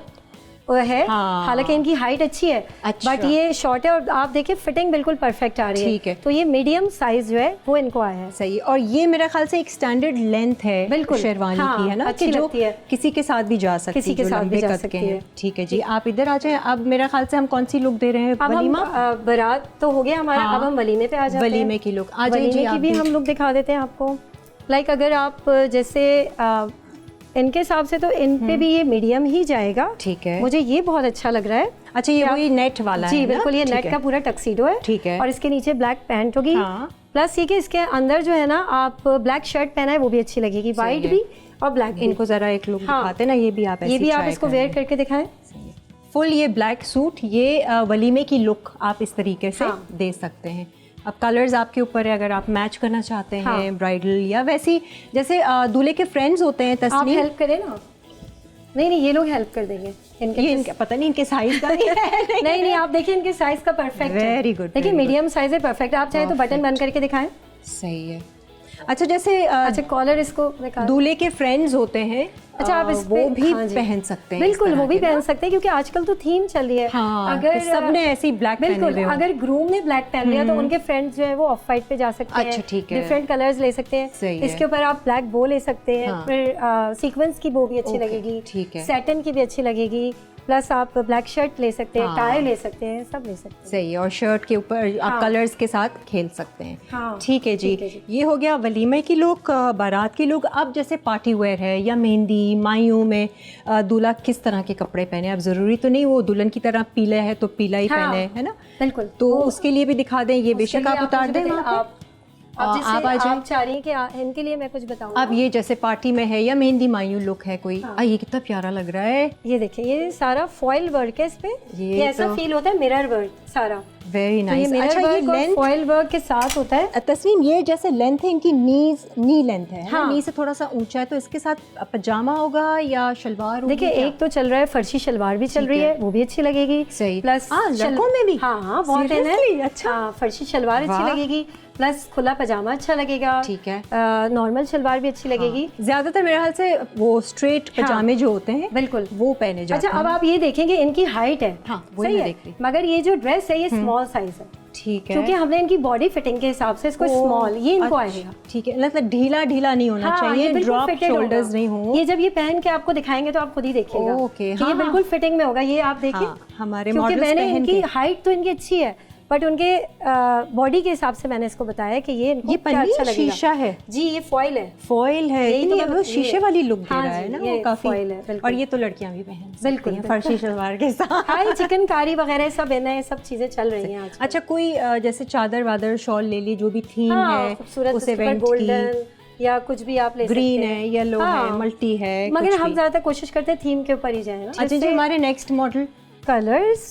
है, हालांकि इनकी हाइट अच्छी है, बट ये शॉर्ट है और आप देखिए फिटिंग बिल्कुल परफेक्ट आ रही है। ठीक है, तो ये मीडियम साइज जो है वो इनको आया है। सही, और ये मेरा ख्याल से एक स्टैंडर्ड लेंथ है बिल्कुल शेरवानी की, है ना, अच्छी लगती है, किसी के साथ भी जा सकती है, किसी के साथ भी जा सकती है। ठीक है जी, आप इधर आ जाएं। अब मेरा ख्याल से हम कौन सी लुक दे रहे हैं? वलीमा, बारात तो हो गया हमारा, अब हम वलीमे पे आ जाते हैं। वलीमे की लुक आ जाइए, वलीमे की भी हम लुक दिखा देते हैं आपको। लाइक अगर आप जैसे इनके हिसाब से तो इन पे भी ये मीडियम ही जाएगा। ठीक है, मुझे ये बहुत अच्छा लग रहा है। अच्छा, ये वही नेट वाला है? जी बिल्कुल, ये नेट का पूरा टक्सीडो है। ठीक है, और इसके नीचे ब्लैक पैंट होगी, प्लस ये कि इसके अंदर जो है ना आप ब्लैक शर्ट पहना है वो भी अच्छी लगेगी, वाइट भी और ब्लैक भी। इनको जरा एक लुक दिखाते ना, ये भी आप इसको वेयर करके दिखाएं। फुल ये ब्लैक सूट, ये वलीमे की लुक आप इस तरीके से दे सकते हैं। अब कलर्स आपके ऊपर है, अगर आप मैच करना चाहते हैं ब्राइडल या वैसी, जैसे दूल्हे के फ्रेंड्स होते हैं, आप हेल्प करें ना। नहीं ये लोग हेल्प कर देंगे। इनके पता नहीं इनके साइज का नहीं आप देखिए इनके साइज का परफेक्ट है। वेरी गुड, देखिए मीडियम साइज है, परफेक्ट। आप चाहे तो बटन बंद करके दिखाएं। सही है। अच्छा, जैसे कॉलर इसको दूल्हे के फ्रेंड्स होते हैं, अच्छा आप इस वो भी पहन सकते हैं। बिल्कुल, वो भी पहन सकते हैं क्योंकि आजकल तो थीम चल रही है। अगर सबने ऐसी ब्लैक बिल्कुल, अगर ग्रूम ने ब्लैक पहन लिया तो उनके फ्रेंड्स जो है वो ऑफ वाइट पे जा सकते हैं। अच्छा, ठीक है, डिफरेंट कलर्स ले सकते हैं। इसके ऊपर आप ब्लैक बो ले सकते हैं, फिर सीक्वेंस की बो भी अच्छी लगेगी, सैटिन की भी अच्छी लगेगी, प्लस आप ब्लैक शर्ट ले सकते हैं, टाई ले सकते हैं, सब ले सकते हैं। सही है, और शर्ट के ऊपर आप कलर्स के साथ खेल सकते हैं। ठीक है जी, ये हो गया वलीमे की लुक, बारात की लुक। अब जैसे पार्टी वेयर है या मेहंदी मायूं में दूल्हा किस तरह के कपड़े पहने? अब जरूरी तो नहीं वो दुल्हन की तरह पीला है तो पीला ही पहने, है ना? बिल्कुल, तो उसके लिए भी दिखा दें, ये बेशक आप उतार दें। आप चाह रही हैं कि इनके लिए मैं कुछ बताऊं? अब ये जैसे पार्टी में है या मेहंदी मायूं लुक है कोई, ये कितना प्यारा लग रहा है। ये देखिए, ये सारा फॉइल वर्क है इस पे, ये ऐसा फील होता है मिरर वर्क सारा। Very nice. अच्छा, ये लेंथ फॉइल वर्क के साथ होता है। तस्नीम, ये जैसे लेंथ है इनकी, नी लेंथ है, नी से थोड़ा सा ऊंचा है, तो इसके साथ पजामा होगा या शलवार होगी? देखिए, एक तो चल रहा है फर्शी शलवार भी चल रही है, वो भी अच्छी लगेगी। सही, प्लस लड़कों में भी बहुत है। अच्छा, फर्शी शलवार अच्छी लगेगी, प्लस खुला पजामा अच्छा लगेगा। ठीक है, नॉर्मल शलवार भी अच्छी लगेगी। ज्यादातर मेरे ख्याल से वो स्ट्रेट पजामे जो होते हैं बिल्कुल वो पहने जाते हैं। अच्छा, अब आप ये देखेंगे इनकी हाइट है, सही है, मगर ये जो ड्रेस है ये स्मॉल साइज है। ठीक है, क्योंकि हमने इनकी बॉडी फिटिंग के हिसाब से इसको स्मॉल ये इनको आएगा। ठीक है, मतलब ढीला नहीं होना चाहिए, ड्रॉप शोल्डर्स नहीं हो। ये जब ये पहन के आपको दिखाएंगे तो आप खुद ही देखिएगा कि ये बिल्कुल फिटिंग में होगा। ये आप देखिए, हमारे क्योंकि मैंने इनकी हाइट तो इनकी अच्छी है, बट उनके बॉडी के हिसाब से मैंने इसको बताया कि ये अच्छा लगेगा। शीशा है जी, ये फॉइल है, यही तो वो शीशे वाली लुक दे रहा है ना, वो काफी फॉइल है। और ये तो लड़कियां भी पहन बिल्कुल फर्शी शलवार के साथ। हां, चिकनकारी वगैरह सब है, सब चीजें चल रही हैं आज। अच्छा, कोई जैसे चादर वादर शॉल ले ली, जो भी थीम है उस इवेंट गोल्डन या कुछ भी आप ले सकते हैं, ग्रीन है, येलो है, मल्टी है, मगर हम ज्यादातर कोशिश करते हैं थीम के ऊपर ही जाए ना। अच्छा जी, हमारे नेक्स्ट मॉडल कलर्स।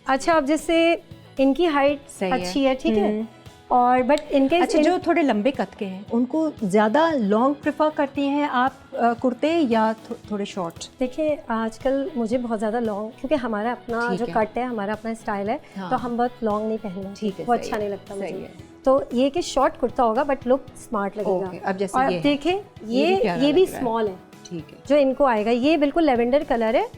अच्छा, अब जैसे इनकी हाइट अच्छी है, ठीक है, और बट इनके अच्छा जो थोड़े लंबे कद के हैं उनको ज़्यादा लॉन्ग प्रेफर करती हैं आप कुर्ते या थोड़े शॉर्ट? देखिए, आजकल मुझे बहुत ज़्यादा लॉन्ग, क्योंकि हमारा अपना जो कट है, हमारा अपना स्टाइल है, तो हम बहुत लॉन्ग नहीं पहनना, ठीक है, वो अच्छा नहीं लगता मुझे। तो ये कि शॉर्ट कुर्ता होगा बट लुक स्मार्ट लगेगा। अब जैसे ये देखिए, ये भी स्मॉल है, ठीक है, जो इनको आएगा। ये बिल्कुल लेवेंडर कलर है,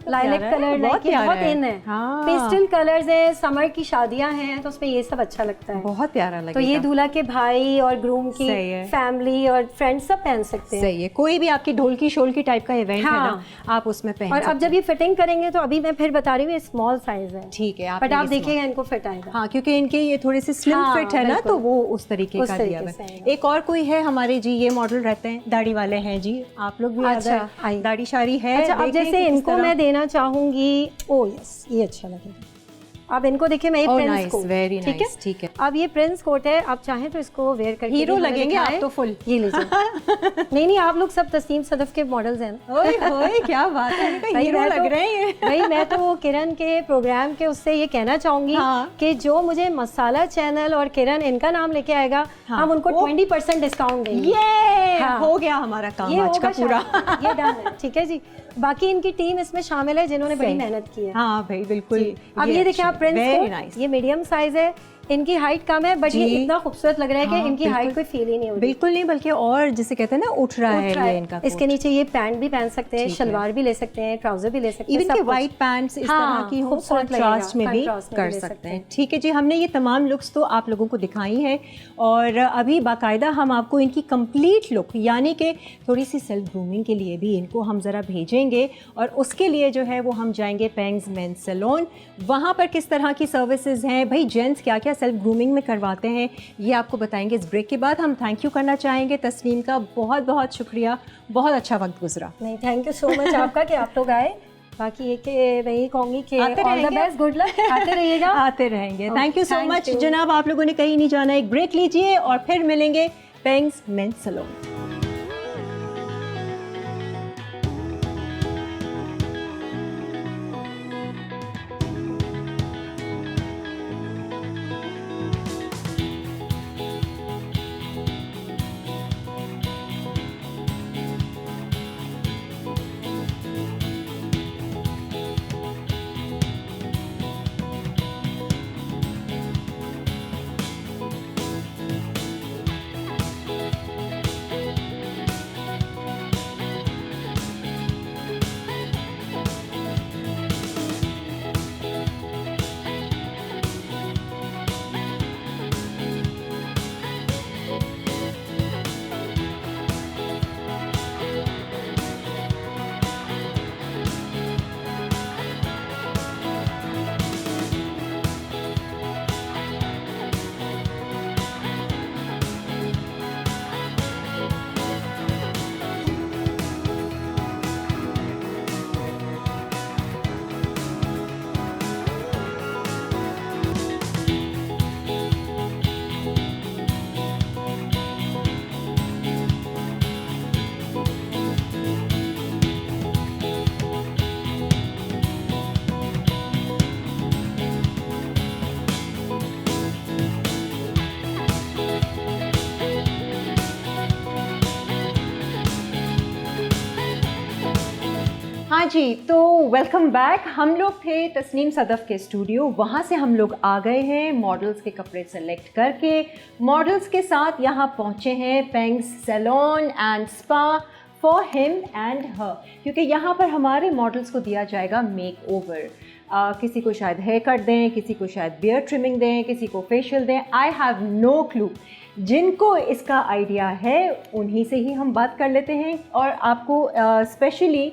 लाइलेक कलर, बहुत इन है, पेस्टल कलर्स है, समर की शादियां हैं तो उसमें ये सब अच्छा लगता है, बहुत प्यारा लगेगा। तो ये दूल्हा के भाई और ग्रूम की फैमिली और फ्रेंड्स सब पहन सकते हैं। सही है, कोई भी आपकी ढोलकी शोलकी टाइप का इवेंट है ना, आप उसमें पहन। और अब जब ये फिटिंग करेंगे तो अभी मैं फिर बता रही हूँ, ये स्मॉल साइज है, ठीक है, बट आप देखिएगा इनको फिट आएगा। हाँ, क्योंकि इनके ये थोड़े से स्लिम फिट है ना, तो वो उस तरीके का दिया है। एक और कोई है हमारे जी, ये मॉडल रहते हैं, दाढ़ी वाले हैं जी, आप लोग भी अच्छा दाढ़ी शारी है। अच्छा, अब जैसे इनको मैं देना चाहूंगी, ओ यस, ये अच्छा लगेगा। अब इनको देखिए, मैं ये प्रिंस कोट, ठीक है, अब ये प्रिंस कोट है, आप चाहें तो इसको वेयर करके हीरो लगेंगे आप तो फुल। ये लीजिए। नहीं, आप लोग सब तस्नीम सदफ के मॉडल्स हैं। ओए क्या बात है, हीरो लग रहे हैं। भाई, मैं तो किरण के प्रोग्राम के उससे ये कहना चाहूंगी कि जो मुझे मसाला चैनल और किरण इनका नाम लेके आएगा, हम उनको 20% डिस्काउंट देंगे। ये हो गया हमारा काम आज का पूरा, ये डन है, ठीक है जी। बाकी इनकी टीम इसमें शामिल है जिन्होंने बड़ी मेहनत की है। हाँ भाई, बिल्कुल। अब ये देखिए आप, प्रिंस कोट, ये मीडियम साइज है, इनकी हाइट कम है बट ये इतना खूबसूरत लग रहा है कि इनकी हाइट कोई फील ही नहीं हो रही। बिल्कुल नहीं, बल्कि और जिसे कहते हैं ना उठ रहा है ये इनका। इसके नीचे ये पैंट भी पहन सकते हैं, शलवार भी ले सकते हैं, ट्राउजर भी ले सकते हैं, इवन के वाइट पैंट्स इस तरह की हो कंट्रास्ट में भी कर सकते हैं। ठीक है जी, हमने ये तमाम लुक्स तो आप लोगों को दिखाई हैं और अभी बाकायदा हम आपको इनकी कंप्लीट लुक यानी कि थोड़ी सी सेल्फ ग्रूमिंग के लिए भी इनको हम ज़रा भेजेंगे और उसके लिए जो है वो हम जाएंगे पेंग्स मेंस सैलून। वहाँ पर किस तरह की सर्विसेज हैं भाई, जेंट्स क्या क्या सेल्फ ग्रूमिंग में करवाते हैं ये आपको बताएंगे इस ब्रेक के बाद। हम थैंक यू करना चाहेंगे तस्नीम का, बहुत बहुत शुक्रिया, बहुत अच्छा वक्त गुजरा। नहीं, थैंक यू सो मच आपका कि आप लोग आए। बाकी ये कि मैं यही कहूँगी कि all the best, good luck, आते रहिएगा। आते रहेंगे। थैंक यू सो मच जनाब, आप लोगों ने कहीं नहीं जाना, एक ब्रेक लीजिए और फिर मिलेंगे पेंग्स मेंस सैलून। हाँ जी, तो वेलकम बैक। हम लोग थे तस्नीम सदफ़ के स्टूडियो, वहाँ से हम लोग आ गए हैं मॉडल्स के कपड़े सेलेक्ट करके। मॉडल्स के साथ यहाँ पहुँचे हैं Pengs salon and spa for him and her, क्योंकि यहाँ पर हमारे मॉडल्स को दिया जाएगा मेक ओवर। किसी को शायद हेयर कट दें, किसी को शायद बियर्ड ट्रिमिंग दें, किसी को फेशियल दें, आई हैव नो क्लू। जिनको इसका आइडिया है उन्हीं से ही हम बात कर लेते हैं और आपको स्पेशली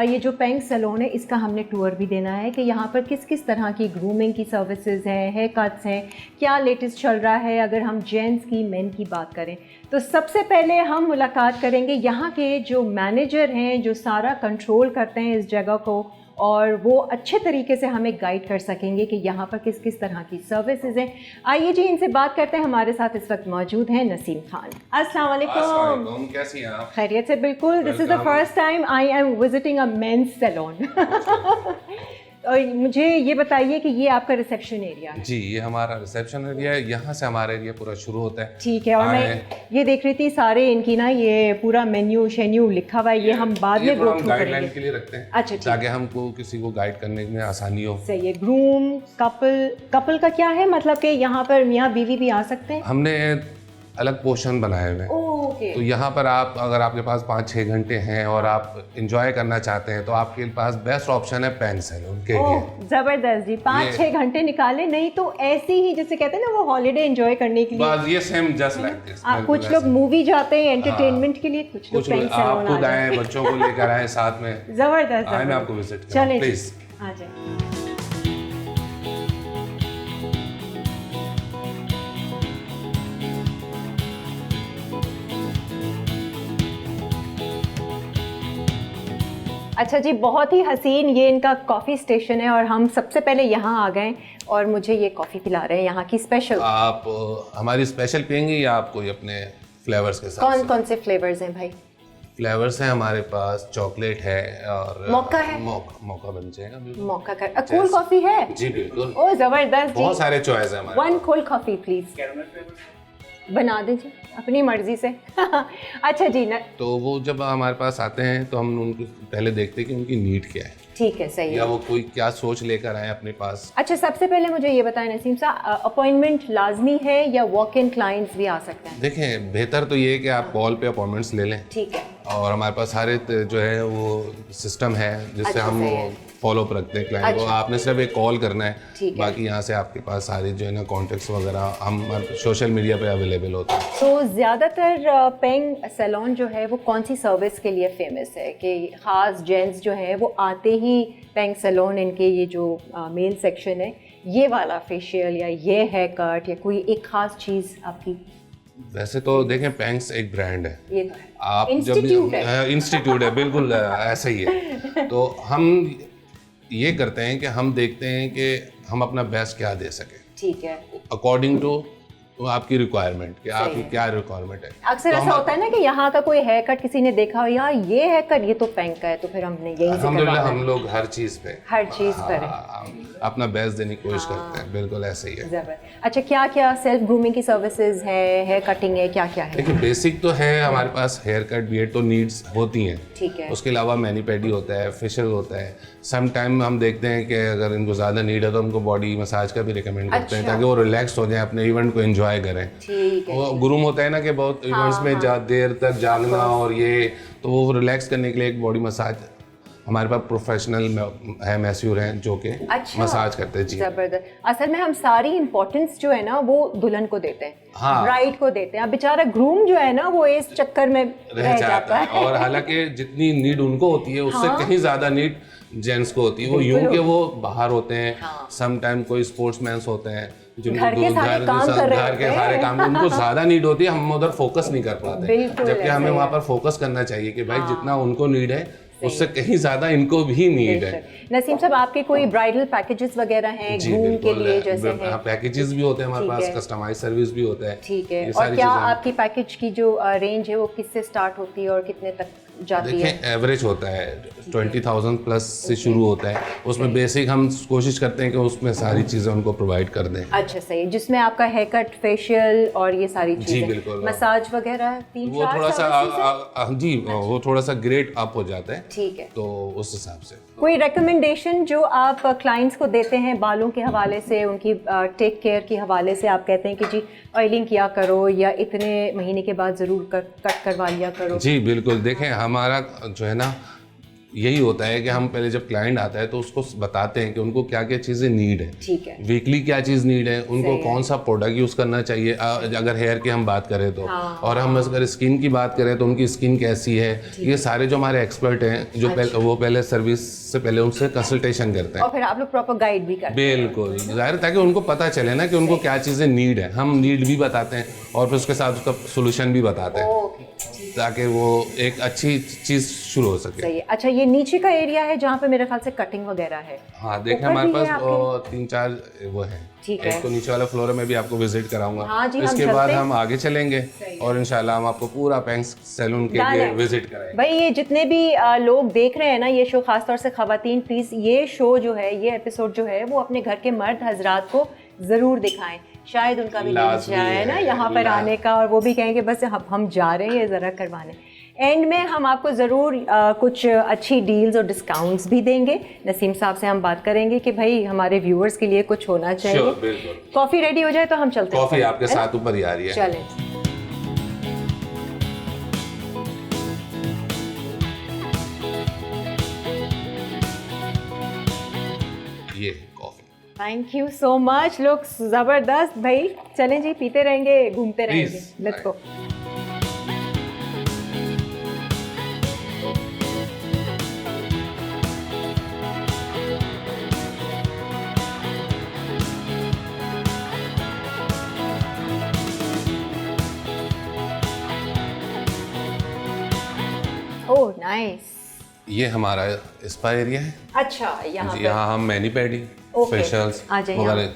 ये जो पेंग सैलून है इसका हमने टूर भी देना है कि यहाँ पर किस किस तरह की ग्रूमिंग की सर्विसेज हैं, हेयर कट्स हैं, क्या लेटेस्ट चल रहा है। अगर हम जेंट्स की, मेन की बात करें तो सबसे पहले हम मुलाकात करेंगे यहाँ के जो मैनेजर हैं, जो सारा कंट्रोल करते हैं इस जगह को, और वो अच्छे तरीके से हमें गाइड कर सकेंगे कि यहाँ पर किस किस तरह की सर्विसेज हैं। आइए जी इनसे बात करते हैं। हमारे साथ इस वक्त मौजूद हैं नसीम खान। अस्सलाम वालेकुम। कैसी हैं आप? खैरियत से बिल्कुल। This is the first time I am visiting a men's salon. और मुझे ये बताइए कि ये आपका रिसेप्शन एरिया है? जी, ये हमारा रिसेप्शन एरिया है, यहाँ से हमारा एरिया पूरा शुरू होता है। ठीक है। और मैं ये देख रही थी सारे इनकी ना ये पूरा मेन्यू शेन्यू लिखा हुआ है, ये हम बाद में गो थ्रू गाइडलाइन के लिए रखते हैं। अच्छा, ताकि हमको किसी को गाइड करने में आसानी हो। सही है। ग्रूम, कपल का क्या है, मतलब कि यहाँ पर मियाँ बीवी भी आ सकते हैं? हमने अलग पोर्शन बनाए हुए हैं। ओके। तो यहाँ पर आप, अगर आपके पास 5-6 घंटे हैं और आप इंजॉय करना चाहते हैं तो आपके पास बेस्ट ऑप्शन है पेंग सैलून के लिए। जबरदस्त जी। 5-6 घंटे निकाले, नहीं तो ऐसे ही जैसे कहते हैं ना वो हॉलीडे एंजॉय करने के लिए। बस ये सेम जस्ट लाइक दिस। कुछ लोग मूवी जाते हैं एंटरटेनमेंट के लिए, कुछ लोग पेंग सैलून आप खुद आए, बच्चों को लेकर आए साथ में। जबरदस्त। मैं आपको विजिट करूं, चलें प्लीज आ जाए। अच्छा जी, बहुत ही हसीन ये इनका कॉफ़ी स्टेशन है और हम सबसे पहले यहाँ आ गए और मुझे ये कॉफ़ी पिला रहे हैं यहाँ की स्पेशल। आप हमारी स्पेशल पियेंगे या आप कोई अपने फ्लेवर्स के साथ? कौन कौन से फ्लेवर्स हैं भाई? फ्लेवर्स हैं हमारे पास, चॉकलेट है और मोका है। मोका बन जाएगा। मोका कर। कोल्ड कॉफ़ी है? जी बिल्कुल। ओ ज़बरदस्त जी। बहुत सारे चॉइस है हमारे। 1 कोल्ड कॉफ़ी प्लीज़। बना दीजिए अपनी मर्जी से। अच्छा जी ना। तो वो जब हमारे पास आते हैं तो हम उनको पहले देखते हैं कि उनकी नीड क्या है। ठीक है, सही है। या वो कोई क्या सोच लेकर आए अपने पास। अच्छा, सबसे पहले मुझे ये बताएं नसीम साहब, अपॉइंटमेंट लाजमी है या वॉक इन क्लाइंट्स भी आ सकते हैं? देखें, बेहतर तो ये है कि आप कॉल पे अपॉइंटमेंट्स ले लें। ठीक है। और हमारे पास सारे जो है वो सिस्टम है जिससे अच्छा, हम सही है। फॉलो अप रखते हैं क्लाइंट को। अच्छा। आपने सिर्फ एक कॉल करना है, ठीक है। बाकी यहाँ से आपके पास सारी जो है ना कॉन्टेक्ट्स वगैरह हम सोशल मीडिया पे अवेलेबल होते हैं। तो ज़्यादातर पेंग सैलून जो है वो कौन सी सर्विस के लिए फेमस है कि ख़ास जेंट्स जो है वो आते ही पेंग सैलून, इनके ये जो मेल सेक्शन है, ये वाला फेशियल या ये हेयर कट या कोई एक ख़ास चीज़ आपकी? वैसे तो देखें, पैंक्स एक ब्रांड है, ये तो है, आप इंस्टीट्यूट है। इंस्टीट्यूट है, बिल्कुल ऐसा ही है। तो हम ये करते हैं कि हम देखते हैं कि हम अपना बेस्ट क्या दे सकें, ठीक है, अकॉर्डिंग टू आपकी रिक्वायरमेंट, कि आपकी क्या रिक्वायरमेंट है। अक्सर ऐसा होता है ना कि यहाँ का कोई हेयर कट किसी ने देखा हो, यार ये हेयर कट ये तो पेंग का है, तो फिर हमने यही से अल्हम्दुलिल्लाह करवाना है। हम लोग हर चीज़ पे पर अपना बेस्ट देने की कोशिश करते हैं, बिल्कुल ऐसे ही है। जबरदस्त। अच्छा, क्या क्या सेल्फ ग्रूमिंग की सर्विसेज है, हेयर कटिंग है, क्या क्या है? देखिए, बेसिक तो है हमारे पास, हेयर कट बियर्ड तो नीड्स होती हैं। ठीक है। उसके अलावा मैनी पेडी होता है, फेशियल होता है। सम टाइम हम देखते हैं कि अगर इनको ज़्यादा नीड है तो उनको बॉडी मसाज का भी रिकमेंड करते हैं, ताकि वो रिलैक्स हो जाए, अपने इवेंट को एंजॉय करें। ठीक है। वो गुरूम होता है ना कि बहुत इवेंट्स में देर तक जागना और ये, तो वो रिलैक्स करने के लिए एक बॉडी मसाज हमारे पास प्रोफेशनल है, मैस्योर हैं जो कि मसाज करते हैं। जी, जबरदस्त। असल में हम सारी इम्पोर्टेंस जो है ना वो दुल्हन को देते हैं, हाँ, ब्राइड को देते हैं। अब बेचारा ग्रूम जो है ना वो इस चक्कर में रह जाता है। और हालांकि जितनी नीड उनको होती है उससे कहीं ज्यादा नीड जेंट्स को होती है। वो यूं के वो बाहर होते हैं, सम टाइम कोई स्पोर्ट्समैन्स होते हैं जिनको घर के सारे काम उनको ज्यादा नीड होती है, हम उधर फोकस नहीं कर पाते, जबकि हमें वहाँ पर फोकस करना चाहिए कि भाई जितना उनको नीड है उससे कहीं ज्यादा इनको भी नीड है। नसीम साहब, आपके कोई ब्राइडल पैकेजेस वगैरह हैं ग्रूम के लिए? जैसे पैकेजेस भी होते हैं हमारे पास, कस्टमाइज सर्विस भी होता है। ठीक है। और क्या आपकी पैकेज की जो रेंज है वो किससे स्टार्ट होती है और कितने तक जाती है? देखिए, एवरेज होता है 20,000 प्लस से शुरू होता है। उसमें बेसिक हम कोशिश करते हैं कि उसमें सारी चीज़ें उनको प्रोवाइड कर दें। अच्छा, सही है, जिसमें आपका हेयर कट, फेशियल और ये सारी चीज़ें। जी बिल्कुल। मसाज वगैरह 3-4 वो थोड़ा सा जी वो थोड़ा सा ग्रेड अप हो जाता है। ठीक है। तो उस हिसाब से कोई रिकमेंडेशन जो आप क्लाइंट्स को देते हैं बालों के हवाले से, उनकी टेक केयर के हवाले से? आप कहते हैं कि जी ऑयलिंग किया करो या इतने महीने के बाद ज़रूर कट करवा लिया करो? जी बिल्कुल। देखें, हमारा जो है ना यही होता है कि हम पहले जब क्लाइंट आता है तो उसको बताते हैं कि उनको क्या क्या चीज़ें नीड है, ठीक है, वीकली क्या चीज़ नीड है, उनको कौन सा प्रोडक्ट यूज़ करना चाहिए अगर हेयर की हम बात करें तो, और हम अगर स्किन की बात करें तो उनकी स्किन कैसी है। ये सारे जो हमारे एक्सपर्ट हैं जो वो पहले सर्विस से पहले उनसे कंसल्टेशन करते हैं और फिर आप लोग प्रॉपर गाइड भी करते हैं। बिल्कुल, जाहिर, ताकि उनको पता चले ना कि उनको क्या चीज़ें नीड है। हम नीड भी बताते हैं और फिर उसके साथ उसका सोल्यूशन भी बताते हैं, ताकि वो एक अच्छी चीज़ शुरू हो सके। सही है। अच्छा, ये नीचे का एरिया है जहाँ पे मेरे ख्याल से कटिंग वगैरह है? हाँ, देखें हमारे पास 3-4 वो हैं। ठीक है। एक तो नीचे वाला फ्लोर में भी आपको विजिट कराऊंगा। हाँ जी, इसके बाद हम आगे चलेंगे और इंशाल्लाह हम आपको पूरा पैंक्स सैलून के लिए विजिट कराएंगे। भाई, ये जितने भी लोग देख रहे हैं ना ये शो, खासतौर से खवातीन, प्लीज ये शो जो है, ये एपिसोड जो है वो अपने घर के मर्द हजरात को जरूर दिखाएं, शायद उनका भी दिल जाए ना यहाँ पर आने का, और वो भी कहेंगे बस हम जा रहे हैं ये ज़रा करवाने। एंड में हम आपको ज़रूर कुछ अच्छी डील्स और डिस्काउंट्स भी देंगे। नसीम साहब से हम बात करेंगे कि भाई हमारे व्यूअर्स के लिए कुछ होना चाहिए। कॉफ़ी रेडी हो जाए तो हम चलते हैं। कॉफ़ी आपके साथ ऊपर ही आ रही है, चलें। ये coffee. Thank you so much, लोग ज़बरदस्त। भाई चलें जी, पीते रहेंगे, घूमते रहेंगे। Let's go. Oh nice. ये हमारा स्पा एरिया है। अच्छा, यहाँ हम मैनी पेडी, फेशियल्स वगैरह।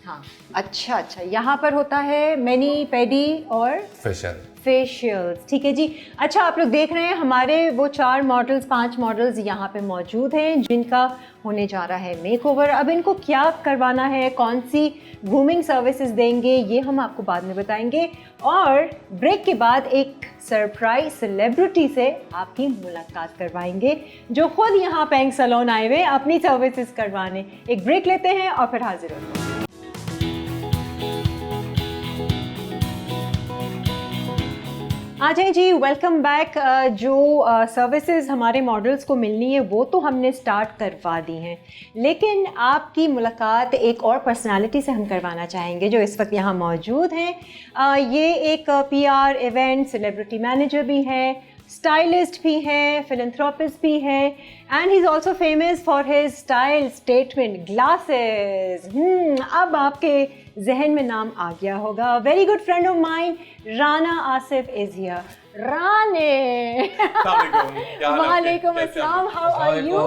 हाँ, अच्छा अच्छा, यहाँ पर होता है मैनी पेडी और फेशियल्स, ठीक है जी। अच्छा, आप लोग देख रहे हैं हमारे वो 5 मॉडल्स यहाँ पे मौजूद हैं जिनका होने जा रहा है मेकओवर। अब इनको क्या करवाना है, कौन सी ग्रूमिंग सर्विसेज देंगे, ये हम आपको बाद में बताएंगे। और ब्रेक के बाद एक सरप्राइज सेलिब्रिटी से आपकी मुलाकात करवाएंगे जो खुद यहाँ पैंग सैलून आए हुए अपनी सर्विसेज करवाने। एक ब्रेक लेते हैं और फिर हाजिर होते हैं। आ जाए जी, वेलकम बैक। जो सर्विसेज हमारे मॉडल्स को मिलनी है वो तो हमने स्टार्ट करवा दी हैं, लेकिन आपकी मुलाकात एक और पर्सनालिटी से हम करवाना चाहेंगे जो इस वक्त यहाँ मौजूद हैं। ये एक पीआर, इवेंट, सेलिब्रिटी मैनेजर भी है, स्टाइलिस्ट भी है, फिलैंथ्रोपिस्ट भी है, and he is also famous for his style statement glasses. अब आपके जहन में नाम आ गया होगा। Very good friend of mine, Rana Asif is here. राने, वालेकुम अस्सलाम, how are you?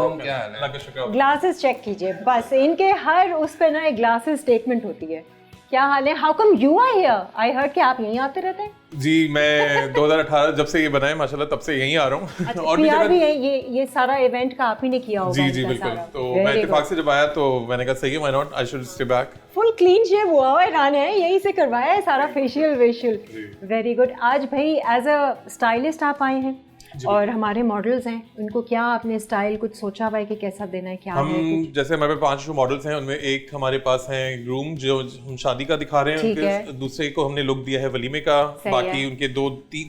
Glasses check कीजिए, बस इनके हर उस पे ना एक ग्लासेस स्टेटमेंट होती है। क्या हाल है? How come you are here? I heard कि आप यहीं आते रहते हैं। जी, मैं 2018 जब से ये बना है माशाल्लाह तब से यहीं आ रहा हूँ। अच्छा, और भी है, ये सारा इवेंट का आप ही ने किया होगा। जी बिल्कुल। तो मैं इत्तेफाक से जब आया तो मैंने कहा सही है, why not, I should stay back. Full clean shave हुआ है राने, यहीं से करवाया है सारा फेशियल वेशियल। Very good. आज भाई एज अ स्टाइलिस्ट आप आए हैं और हमारे मॉडल्स हैं, उनको क्या आपने स्टाइल कुछ सोचा हुआ है कि कैसा देना है, क्या हम है? जैसे हमारे 5 मॉडल्स हैं, उनमें एक हमारे पास है ग्रूम जो हम शादी का दिखा रहे हैं उनके, दूसरे को हमने लुक दिया है वलीमे का, बाकी उनके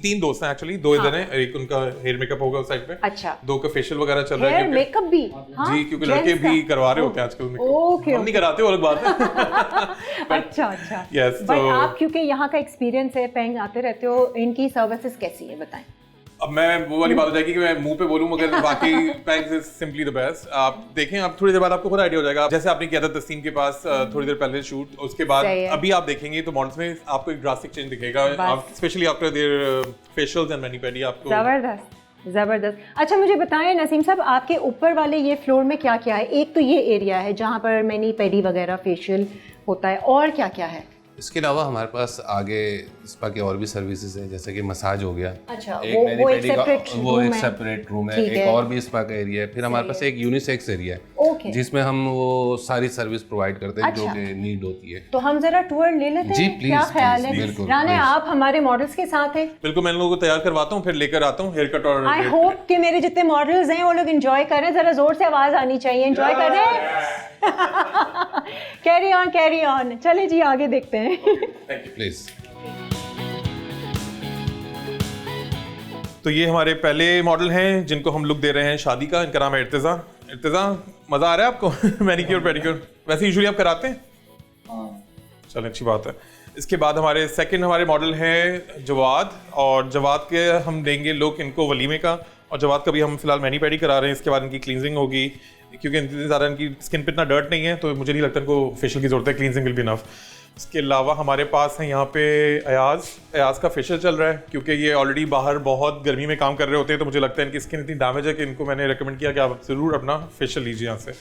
3 दोस्त हैं एक्चुअली, 2 इधर हैं, एक उनका हेयर मेकअप होगा उस साइड पे। अच्छा, 2 का फेशियल वगैरह चल रहा है, मेकअप भी। जी, क्योंकि लड़के भी करवा रहे होते हैं आजकल मेकअप, हम नहीं कराते, वो अलग बात है। अच्छा यस। बट आप क्योंकि यहाँ का एक्सपीरियंस है, पैंग आते रहते हो, इनकी सर्विसेज कैसी है बताएं। अब मैं वो वाली बात हो जाएगी कि मैं मुंह पे बोलूं, मगर बाकी pangs is simply the best. आप देखें, आप थोड़ी देर बाद आपको खुद आइडिया हो जाएगा। जैसे आपने किया था तस्नीम के पास थोड़ी देर पहले शूट, उसके बाद अभी आप देखेंगे तो मॉडल्स में आपको एक ड्रास्टिक चेंज दिखेगा, specially after their facials and mani pedi. आपको जबरदस्त। अच्छा, मुझे बताएं नसीम साहब, आपके ऊपर वाले ये फ्लोर में क्या क्या है? एक तो ये एरिया है जहाँ पर मैनी पेडी वगैरह फेशियल होता है, और क्या क्या है? इसके अलावा हमारे पास आगे स्पा की और भी सर्विसेज हैं, जैसे कि मसाज हो गया। अच्छा, वो एक सेपरेट रूम है, एक और भी स्पा का एरिया है। फिर हमारे पास एक यूनिसेक्स एरिया है जिसमें हम वो सारी सर्विस प्रोवाइड करते हैं जो कि नीड होती है। तो हम जरा टूर ले लेते हैं। जी प्लीज। क्या ख्याल है राने, आप हमारे मॉडल्स के साथ हैं? बिल्कुल, मैं लोगों को तैयार करवाता हूँ, फिर लेकर आता हूँ हेयर कट। और आई होप कि मेरे जितने मॉडल्स हैं वो लोग एंजॉय कर रहे हैं। जरा जोर से आवाज आनी चाहिए, एंजॉय कर रहे हैं? Carry on. चले जी, आगे देखते हैं। प्लीज। तो ये हमारे पहले मॉडल हैं जिनको हम लुक दे रहे हैं शादी का। इनका नाम है इर्तिजा। इर्तिजा, मजा आ रहा है आपको? मैनिक्योर पेडिक्योर वैसे यूजुअली आप कराते हैं? चलो, अच्छी बात है। इसके बाद हमारे सेकंड मॉडल है जवाद, और जवाद के हम देंगे लुक इनको वलीमे का, और जवाद का भी हम फिलहाल मैनी पेडी करा रहे हैं। इसके बाद इनकी क्लींजिंग होगी, क्योंकि इतनी ज़्यादा इनकी स्किन पे इतना डर्ट नहीं है, तो मुझे नहीं लगता इनको फेशियल की जरूरत है, क्लींजिंग विल बी इनफ। इसके अलावा हमारे पास है यहाँ पे अयाज का फेशियल चल रहा है, क्योंकि ये ऑलरेडी बाहर बहुत गर्मी में काम कर रहे होते हैं, तो मुझे लगता है इनकी स्किन इतनी डैमेज है कि इनको मैंने रिकमेंड किया कि आप ज़रूर अपना फेशियल लीजिए यहाँ से।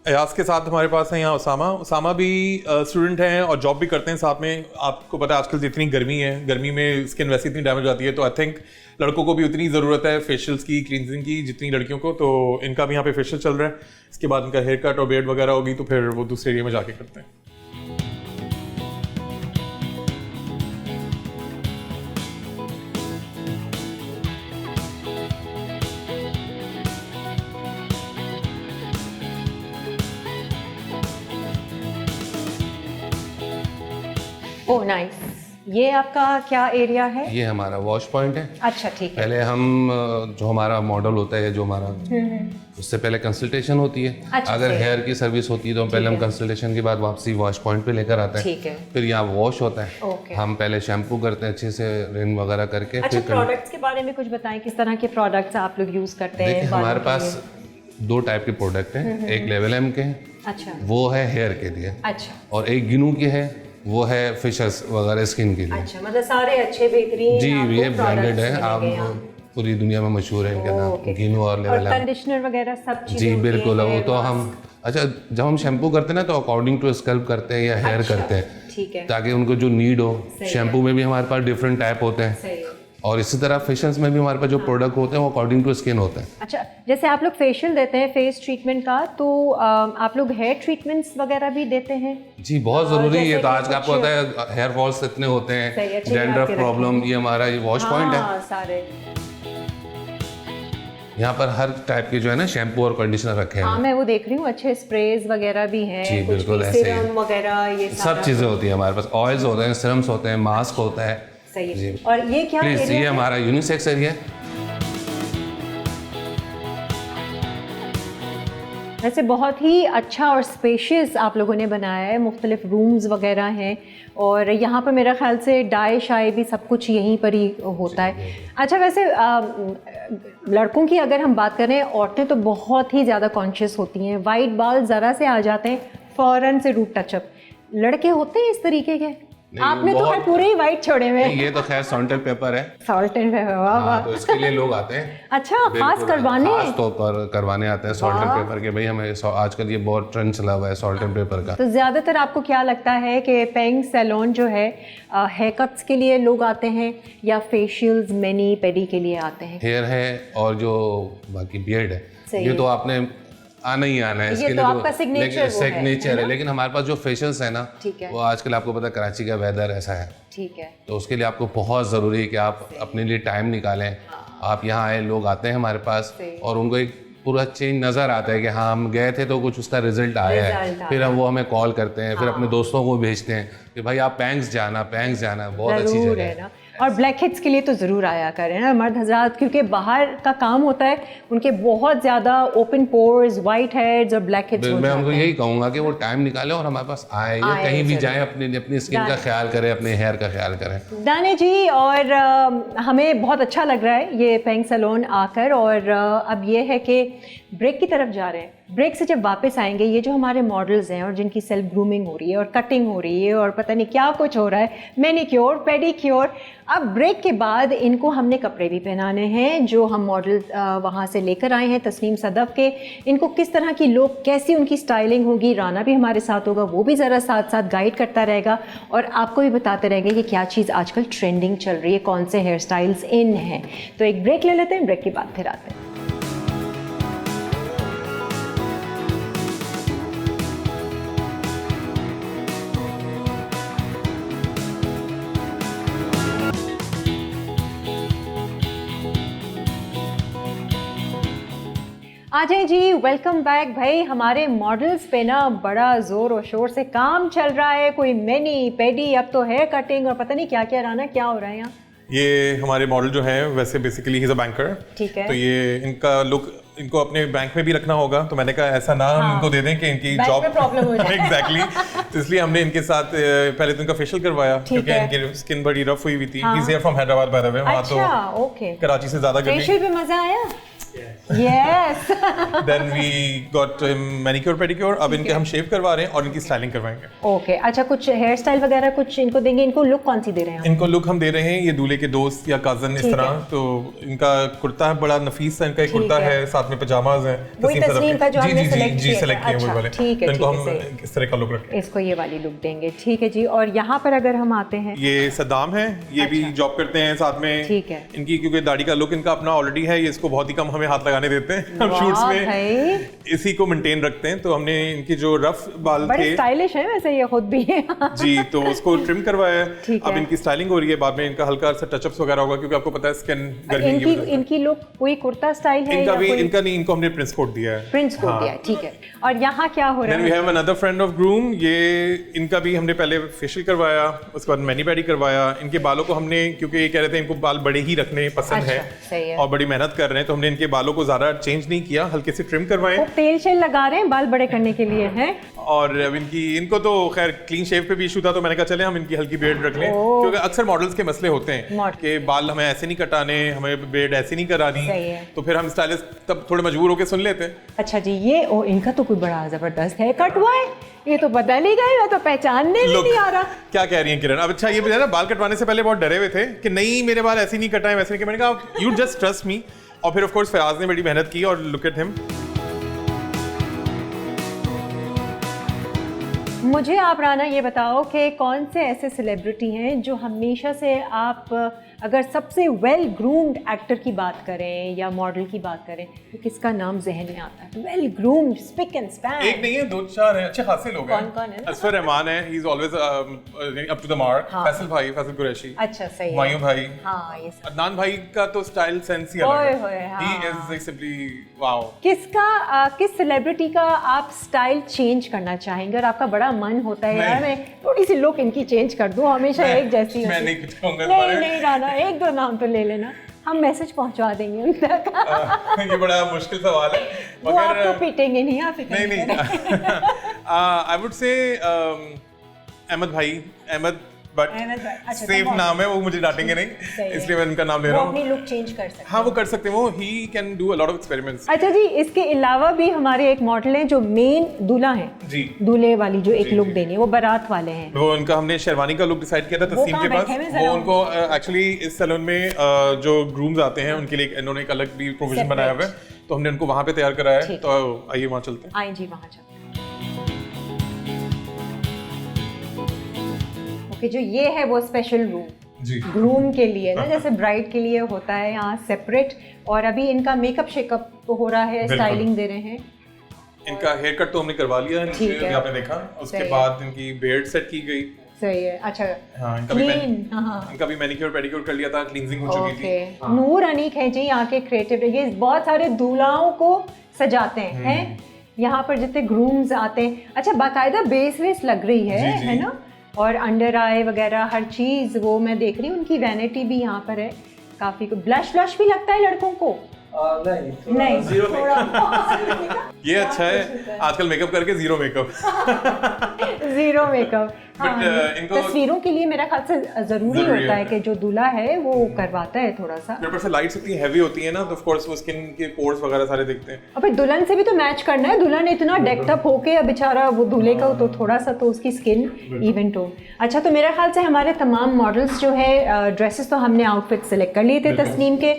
अयाज के साथ हमारे पास है यहाँ उसामा भी स्टूडेंट हैं और जॉब भी करते हैं साथ में। आपको पता है आजकल जितनी गर्मी है, गर्मी में स्किन वैसे इतनी डैमेज आती है, तो आई थिंक लड़कों को भी उतनी ज़रूरत है फेशियल्स की, क्लींजिंग की, जितनी लड़कियों को। तो इनका भी यहाँ पे फेशियल चल रहा है। इसके बाद इनका हेयर कट और बियर्ड वगैरह होगी, तो फिर वो दूसरे एरिया में जाके करते हैं। Oh nice. ये आपका क्या एरिया है? ये हमारा वॉश पॉइंट है। अच्छा, ठीक है। पहले हम जो हमारा मॉडल होता है, जो हमारा उससे पहले कंसल्टेशन होती है। अच्छा, अगर हेयर की सर्विस होती है तो पहले हम कंसल्टेशन के बाद वापसी वॉश पॉइंट पे लेकर आते हैं। ठीक है। फिर यहाँ वॉश होता है। हम पहले शैम्पू करते हैं अच्छे से, रिन वगैरह करके। अच्छा, प्रोडक्ट्स के बारे में कुछ बताएं, किस तरह के प्रोडक्ट्स आप लोग यूज करते हैं? देखिए, हमारे पास 2 टाइप के प्रोडक्ट हैं। एक लेवल एम के हैं, अच्छा, वो है हेयर के लिए। अच्छा। और एक गिनू के है, वो है फेशियल्स वगैरह स्किन के लिए। अच्छा, मतलब सारे अच्छे बेहतरीन। जी, ये ब्रांडेड है, आप पूरी दुनिया में मशहूर है इनके नाम, गिनू और लेवल एम। कंडीशनर वगैरह सब चीजें जी बिल्कुल, वो तो हम अच्छा, जब हम शैम्पू करते हैं ना तो अकॉर्डिंग टू स्कल्प करते हैं या हेयर करते हैं, ठीक है, ताकि उनको जो नीड हो। शैम्पू में भी हमारे पास डिफरेंट टाइप होते हैं, सही है। और इसी तरह फेशियल्स में भी हमारे पास जो प्रोडक्ट होते हैं वो अकॉर्डिंग टू स्किन होते हैं। अच्छा, जैसे आप लोग फेशियल देते हैं फेस ट्रीटमेंट का, तो आप लोग हेयर ट्रीटमेंट्स वगैरह भी देते हैं? जी, बहुत ज़रूरी है। तो आज का आपको कुछ- पता है हेयर फॉल्स इतने होते सही है, हैं, अच्छी बात डैंड्रफ है, प्रॉब्लम, ये हमारा ये वॉश पॉइंट है। हाँ, सारे। यहाँ पर हर टाइप के जो है ना शैम्पू और कंडीशनर रखे हाँ, हैं। मैं वो देख रही हूँ, अच्छे स्प्रेज वगैरह भी हैं, जी, कुछ बिल्कुल भी ऐसे ही। सीरम वगैरह, ये सब चीज़ें होती हैं हमारे पास। ऑयल्स होते हैं, सिरम्स होते हैं, मास्क होता है। सही है। जी। और ये क्या प्लीज, area ये है? हमारा यूनिसेक्स एरिया है। वैसे बहुत ही अच्छा और स्पेशियस आप लोगों ने बनाया है, मुख्तलिफ रूम्स वगैरह हैं, और यहाँ पर मेरा ख्याल से डाई शाई भी सब कुछ यहीं पर ही होता है। अच्छा, वैसे लड़कों की अगर हम बात करें, औरतें तो बहुत ही ज़्यादा कॉन्शियस होती हैं, वाइट बाल ज़रा से आ जाते हैं फ़ौरन से रूट टचअप। लड़के होते हैं इस तरीके के? आपने तो खैर पूरे ही वाइट छोड़े हुए। ये तो खैर सॉल्टेड पेपर है। सॉल्टेड पेपर, वाह वाह। तो इसके लिए लोग आते हैं। अच्छा, खास करवाने? खास तौर पर करवाने आते हैं सॉल्टेड पेपर के। भाई हमें आजकल ये बहुत ट्रेंड चला हुआ है सॉल्टेड पेपर का। तो ज़्यादातर आपको क्या लगता है कि पेंग सैलून जो है हेयर कट्स के लिए लोग आते हैं या फेशियल्स, मैनी पेडी के लिए आते हैं? हेयर है और जो बाकी बियर्ड है, ये तो आपने आना ही आना है। इसके तो लिए आपका signature वो है सिग्नेचर है। लेकिन हमारे पास जो फेशियल्स है ना, ठीक है। वो आजकल आपको पता है कराची का वेदर ऐसा है, ठीक है। तो उसके लिए आपको बहुत ज़रूरी है कि आप अपने लिए टाइम निकालें। आप यहाँ आए, लोग आते हैं हमारे पास और उनको एक पूरा चेंज नज़र आता है कि हाँ, हम गए थे तो कुछ उसका रिजल्ट आया है। फिर वो हमें कॉल करते हैं, फिर अपने दोस्तों को भेजते हैं कि भाई आप पैंग्स जाना, बहुत अच्छी जगह है ना। और ब्लैक हेड्स के लिए तो ज़रूर आया करें ना मर्द हजरात, क्योंकि बाहर का काम होता है, उनके बहुत ज़्यादा ओपन पोर्स, वाइट हेड्स और ब्लैक हेड्स। मैं उनको यही कहूँगा कि वो टाइम निकालें और हमारे पास आए, या कहीं भी जाएं, अपनी स्किन का ख्याल करें, अपने हेयर का ख्याल करें। दाने जी, और हमें बहुत अच्छा लग रहा है ये पेंग सैलून आकर, और अब ये है कि ब्रेक की तरफ जा रहे हैं। ब्रेक से जब वापस आएंगे, ये जो हमारे मॉडल्स हैं और जिनकी सेल्फ ग्रूमिंग हो रही है और कटिंग हो रही है और पता नहीं क्या कुछ हो रहा है, मैनिक्योर, पेडिक्योर, अब ब्रेक के बाद इनको हमने कपड़े भी पहनाने हैं जो हम मॉडल वहाँ से लेकर आए हैं तस्नीम सदफ के। इनको किस तरह की लोग, कैसी उनकी स्टाइलिंग होगी, राना भी हमारे साथ होगा, वो भी ज़रा साथ साथ गाइड करता रहेगा और आपको भी बताते रहेंगे कि क्या चीज़ आजकल ट्रेंडिंग चल रही है, कौन से हेयर स्टाइल्स इन हैं। तो एक ब्रेक ले लेते हैं, ब्रेक के बाद फिर आते हैं। आ जाए जी, वेलकम बैक। भाई हमारे मॉडल्स पे ना बड़ा ज़ोर और शोर से काम चल रहा है, कोई मैनी पेडी, अब तो हेयर कटिंग और पता नहीं क्या क्या। राना, क्या हो रहा है यहाँ? ये हमारे मॉडल जो हैं वैसे basically he is a banker. ठीक है। तो ये इनका लुक इनको अपने बैंक में भी रखना होगा, तो मैंने कहा ऐसा ना हम इनको दे दें कि इनकी बैंक जॉब में प्रॉब्लम हो जाए। एग्जैक्टली। तो इसलिए हमने इनके साथ पहले तो इनका फेशियल करवाया, क्योंकि इनकी स्किन बड़ी रफ हुई हुई थी। He is here from Hyderabad by the way. वहां अच्छा, तो ओके। कराची से ज्यादा गर्मी। फेशियल पे मजा आया? Yes. Then we got manicure pedicure. अब इनके हम शेव करवा रहे हैं और इनकी स्टाइलिंग करवाएंगे। ओके, अच्छा, कुछ हेयर स्टाइल वगैरह कुछ इनको देंगे? इनको लुक कौन सी दे रहे हैं? इनको लुक हम दे रहे हैं ये दूल्हे के दोस्त या कजन इस तरह। तो इनका कुर्ता है बड़ा नफीस सा, इनका एक कुर्ता है, साथ में पजामाज है वही तस्नीम का जो हमने सेलेक्ट किया। सेलेक्ट किए वो वाले। ठीक है, तो इनको हम ठीक है, इस तरह का लुक रखें। इसको ये वाली लुक देंगे। ठीक है जी। और यहाँ पर अगर हम आते हैं, ये सद्दाम है, ये भी जॉब करते हैं साथ में। ठीक है। इनकी क्योंकि दाढ़ी का लुक इनका अपना ऑलरेडी है, ये इसको बहुत ही कम हमें हाथ लगाने देते हैं। हम शूट्स में इसी को मेंटेन रखते हैं। तो हमने इनकी जो रफ बाल बड़े थे, स्टाइलिश है वैसे ये खुद भी। जी, तो उसको ट्रिम करवाया है। ठीक अब है। इनकी स्टाइलिंग हो रही है, बाद में इनका हल्का सा टचअप्स वगैरह होगा, क्योंकि आपको पता है स्किन गर्मी की वजह से। इनकी लुक कोई कुर्ता स्टाइल है इनका या भी कोई इनका नहीं, इनको हमने प्रिंस कोट दिया है। प्रिंस कोट दिया है, ठीक है। और यहाँ क्या हो रहा Then we है? have another friend of groom। ये इनका भी हमने पहले फेशियल करवाया, उसके बाद मैनी पेडी करवाया। इनके बालों को हमने, क्योंकि ये कह रहे थे इनको बाल बड़े ही रखने पसंद अच्छा, है, सही है। और बड़ी मेहनत कर रहे हैं, तो हमने इनके बालों को ज्यादा चेंज नहीं किया, हल्के से ट्रिम करवाए। वो तेल शेल लगा रहे हैं बाल बड़े करने के लिए हैं। और अब इनको तो खैर क्लीन शेव पे भी इशू था, तो मैंने कहा चले हम इनकी हल्की बेड रख लें, क्योंकि अक्सर मॉडल्स के मसले होते हैं कि बाल हमें ऐसे नहीं कटाने, हमें बेड ऐसी नहीं करानी। सही है। तो फिर हम स्टाइलिस्ट तब थोड़े मजबूर होकर सुन लेते हैं। अच्छा जी, ये इनका तो कोई बड़ा जबरदस्त है कट हुआ है, ये तो बदल ही गए, मैं तो पहचानने भी नहीं आ रहा। क्या कह रही हैं किरण? अब अच्छा, ये भी है ना, बाल कटवाने से पहले बहुत डरे हुए थे कि नहीं मेरे बाल ऐसे नहीं कटाए, वैसे नहीं। मैंने कहा यू जस्ट ट्रस्ट मी। और फिर ऑफ कोर्स फयाज ने बड़ी मेहनत की, और लुक एट हिम। मुझे आप राना ये बताओ कि कौन से ऐसे सेलिब्रिटी हैं जो हमेशा से आप अगर सबसे वेल ग्रूम्ड एक्टर की बात करें या मॉडल की बात करें तो किसका नाम जहन में आता है? Well groomed, spick and span. एक नहीं है, 2-4 हैं, अच्छे खासे लोग हैं। कौन है? असफर रहमान है, he is always up to the mark. Faisal भाई, फैसल कुरैशी। अच्छा, सही है। हुमायूं भाई। हाँ, ये सब। अदनान भाई का तो स्टाइल सेंस ही अलग है। He is simply wow. किस सेलिब्रिटी का आप स्टाइल चेंज करना चाहेंगे? और आपका बड़ा मन होता है यार मैं थोड़ी सी लुक इनकी चेंज कर दूं, हमेशा एक जैसी मैं नहीं कुछ कहूंगा। नहीं राना, एक दो नाम तो ले लेना, हम मैसेज पहुंचवा देंगे उन तक। ये बड़ा मुश्किल सवाल है। वो आपको पीटेंगे नहीं, आप नहीं आई वुड से अहमद भाई, अहमद, बट सेफ नाम है, वो मुझे डांटेंगे नहीं, इसलिए मैं उनका नाम ले रहा हूँ। वो अपनी लुक चेंज कर सकते हैं। हाँ, वो कर सकते हैं, वो he can do a lot of experiments. अच्छा जी, इसके अलावा भी हमारे एक मॉडल हैं जो मेन दूल्हा हैं जी, दूल्हे वाली जो एक लुक देनी है, वो बारात वाले हैं। वो उनका हमने शेरवानी का लुक डिसाइड किया था तस्नीम के पास। वो उनको एक्चुअली इस सैलून में जो ग्रूम्स आते हैं उनके लिए इन्होंने एक अलग भी प्रोविजन बनाया हुआ है, तो हमने उनको वहाँ पे तैयार कराया है। तो आइए वहाँ चलते हैं। आइए जी, वहाँ चलते हैं। कि जो ये है वो स्पेशल रूम जी ग्रूम के लिए ना, जैसे ब्राइड के लिए होता है यहाँ सेपरेट, और अभी इनका मेकअप शेकअप तो हो रहा है, स्टाइलिंग दे रहे हैं। इनका हेयर कट तो हमने करवा लिया है, नीचे आपने देखा। उसके बाद इनकी बियर्ड सेट की गई। सही है। अच्छा, हाँ, इनका भी मैनिक्योर पेडिक्योर कर लिया था, क्लींजिंग हो चुकी थी। हाँ। नूर अनीक है जी यहाँ के क्रिएटिव, ये बहुत सारे दूल्हाओं को सजाते हैं यहाँ पर जितने ग्रूम्स आते हैं। अच्छा, बाकायदा बेस वेस लग रही है ना, और अंडर आई वगैरह हर चीज़ वो मैं देख रही हूँ। उनकी वैनिटी भी यहाँ पर है काफ़ी। ब्लश भी लगता है लड़कों को? नहीं, ये अच्छा है, आजकल मेकअप करके जीरो मेकअप। Zero makeup. हाँ, इनको तस्वीरों के लिए मेरा ख्याल से जरूरी होता है कि जो दूल्हा है वो करवाता है थोड़ा सा। ऊपर से लाइट्स इतनी हैवी होती है ना, तो ऑफ कोर्स वो स्किन के पोर्स वगैरह सारे दिखते हैं। अब दुल्हन से भी तो मैच करना है, दुल्हन इतना डेक्ड अप होके अब बेचारा वो दूल्हे का तो थोड़ा सा तो उसकी स्किन इवन टोन। अच्छा, तो मेरा ख्याल से हमारे तमाम मॉडल्स जो है ड्रेसेस तो हमने आउटफिट सेलेक्ट कर लिए थे तस्नीम के।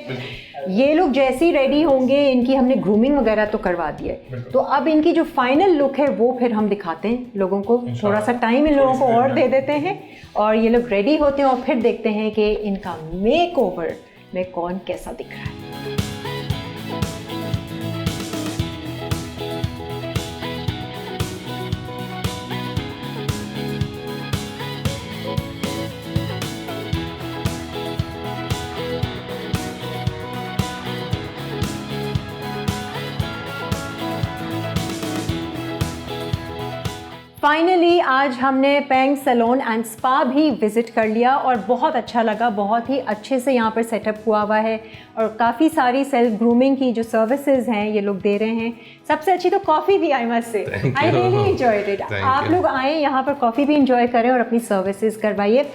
ये लोग जैसे ही रेडी होंगे, इनकी हमने ग्रूमिंग वगैरह तो करवा दी है, तो अब इनकी जो फाइनल लुक है वो फिर हम दिखाते हैं लोगों को। थोड़ा सा टाइम इन लोगों को और दे देते हैं और ये लोग रेडी होते हैं और फिर देखते हैं कि इनका मेकओवर में कौन कैसा दिख रहा है। फाइनली आज हमने पेंग सैलून एंड स्पा भी विज़िट कर लिया और बहुत अच्छा लगा। बहुत ही अच्छे से यहाँ पर सेटअप हुआ हुआ है और काफ़ी सारी सेल्फ ग्रूमिंग की जो सर्विसेज हैं ये लोग दे रहे हैं। सबसे अच्छी तो कॉफ़ी भी, I must say, I really enjoyed it. आप लोग आएँ यहाँ पर, कॉफ़ी भी इंजॉय करें और अपनी सर्विसेज करवाइए।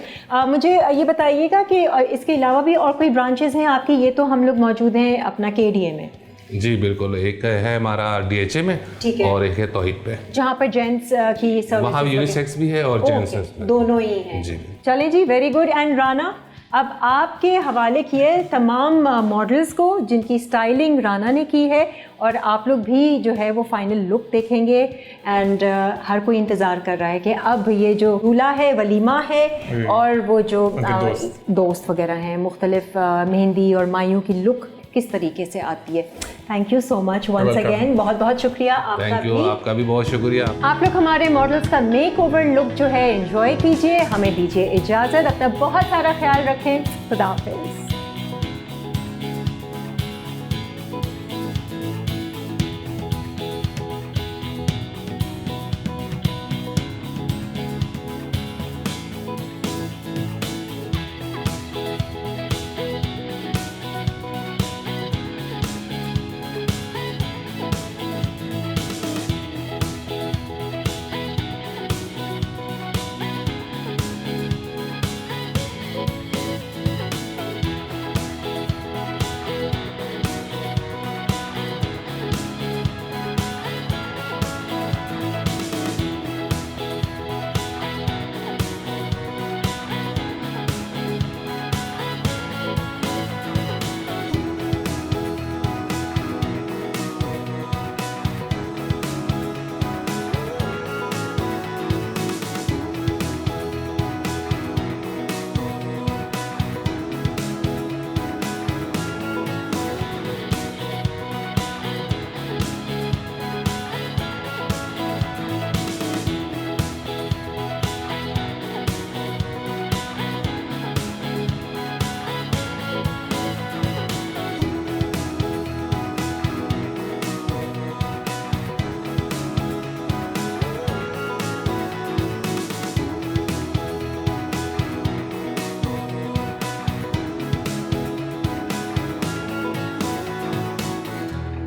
मुझे ये बताइएगा कि इसके अलावा भी और कोई ब्रांचेज़ हैं आपकी? ये तो हम लोग मौजूद हैं अपना KDA में। जी बिल्कुल, एक है हमारा DHA में और एक है तौहीद पे, जहाँ पर जेंट्स की सर्विस, वहाँ यूनिसेक्स भी है और जेंट्स दोनों ही हैं। चलें जी, वेरी गुड। एंड राना, अब आपके हवाले किए तमाम मॉडल्स को जिनकी स्टाइलिंग राना ने की है, और आप लोग भी जो है वो फाइनल लुक देखेंगे। एंड हर कोई इंतज़ार कर रहा है कि अब ये जो दूल्हा है, वलीमा है, और वो जो दोस्त वगैरह हैं, मुख्तलिफ मेहंदी और मायूं की लुक किस तरीके से आती है। Thank you so much once again, बहुत बहुत शुक्रिया आपका भी बहुत शुक्रिया। आप लोग हमारे मॉडल्स का मेकओवर लुक जो है एंजॉय कीजिए, हमें दीजिए इजाज़त, अपना बहुत सारा ख्याल रखें। खुदा हाफिज़।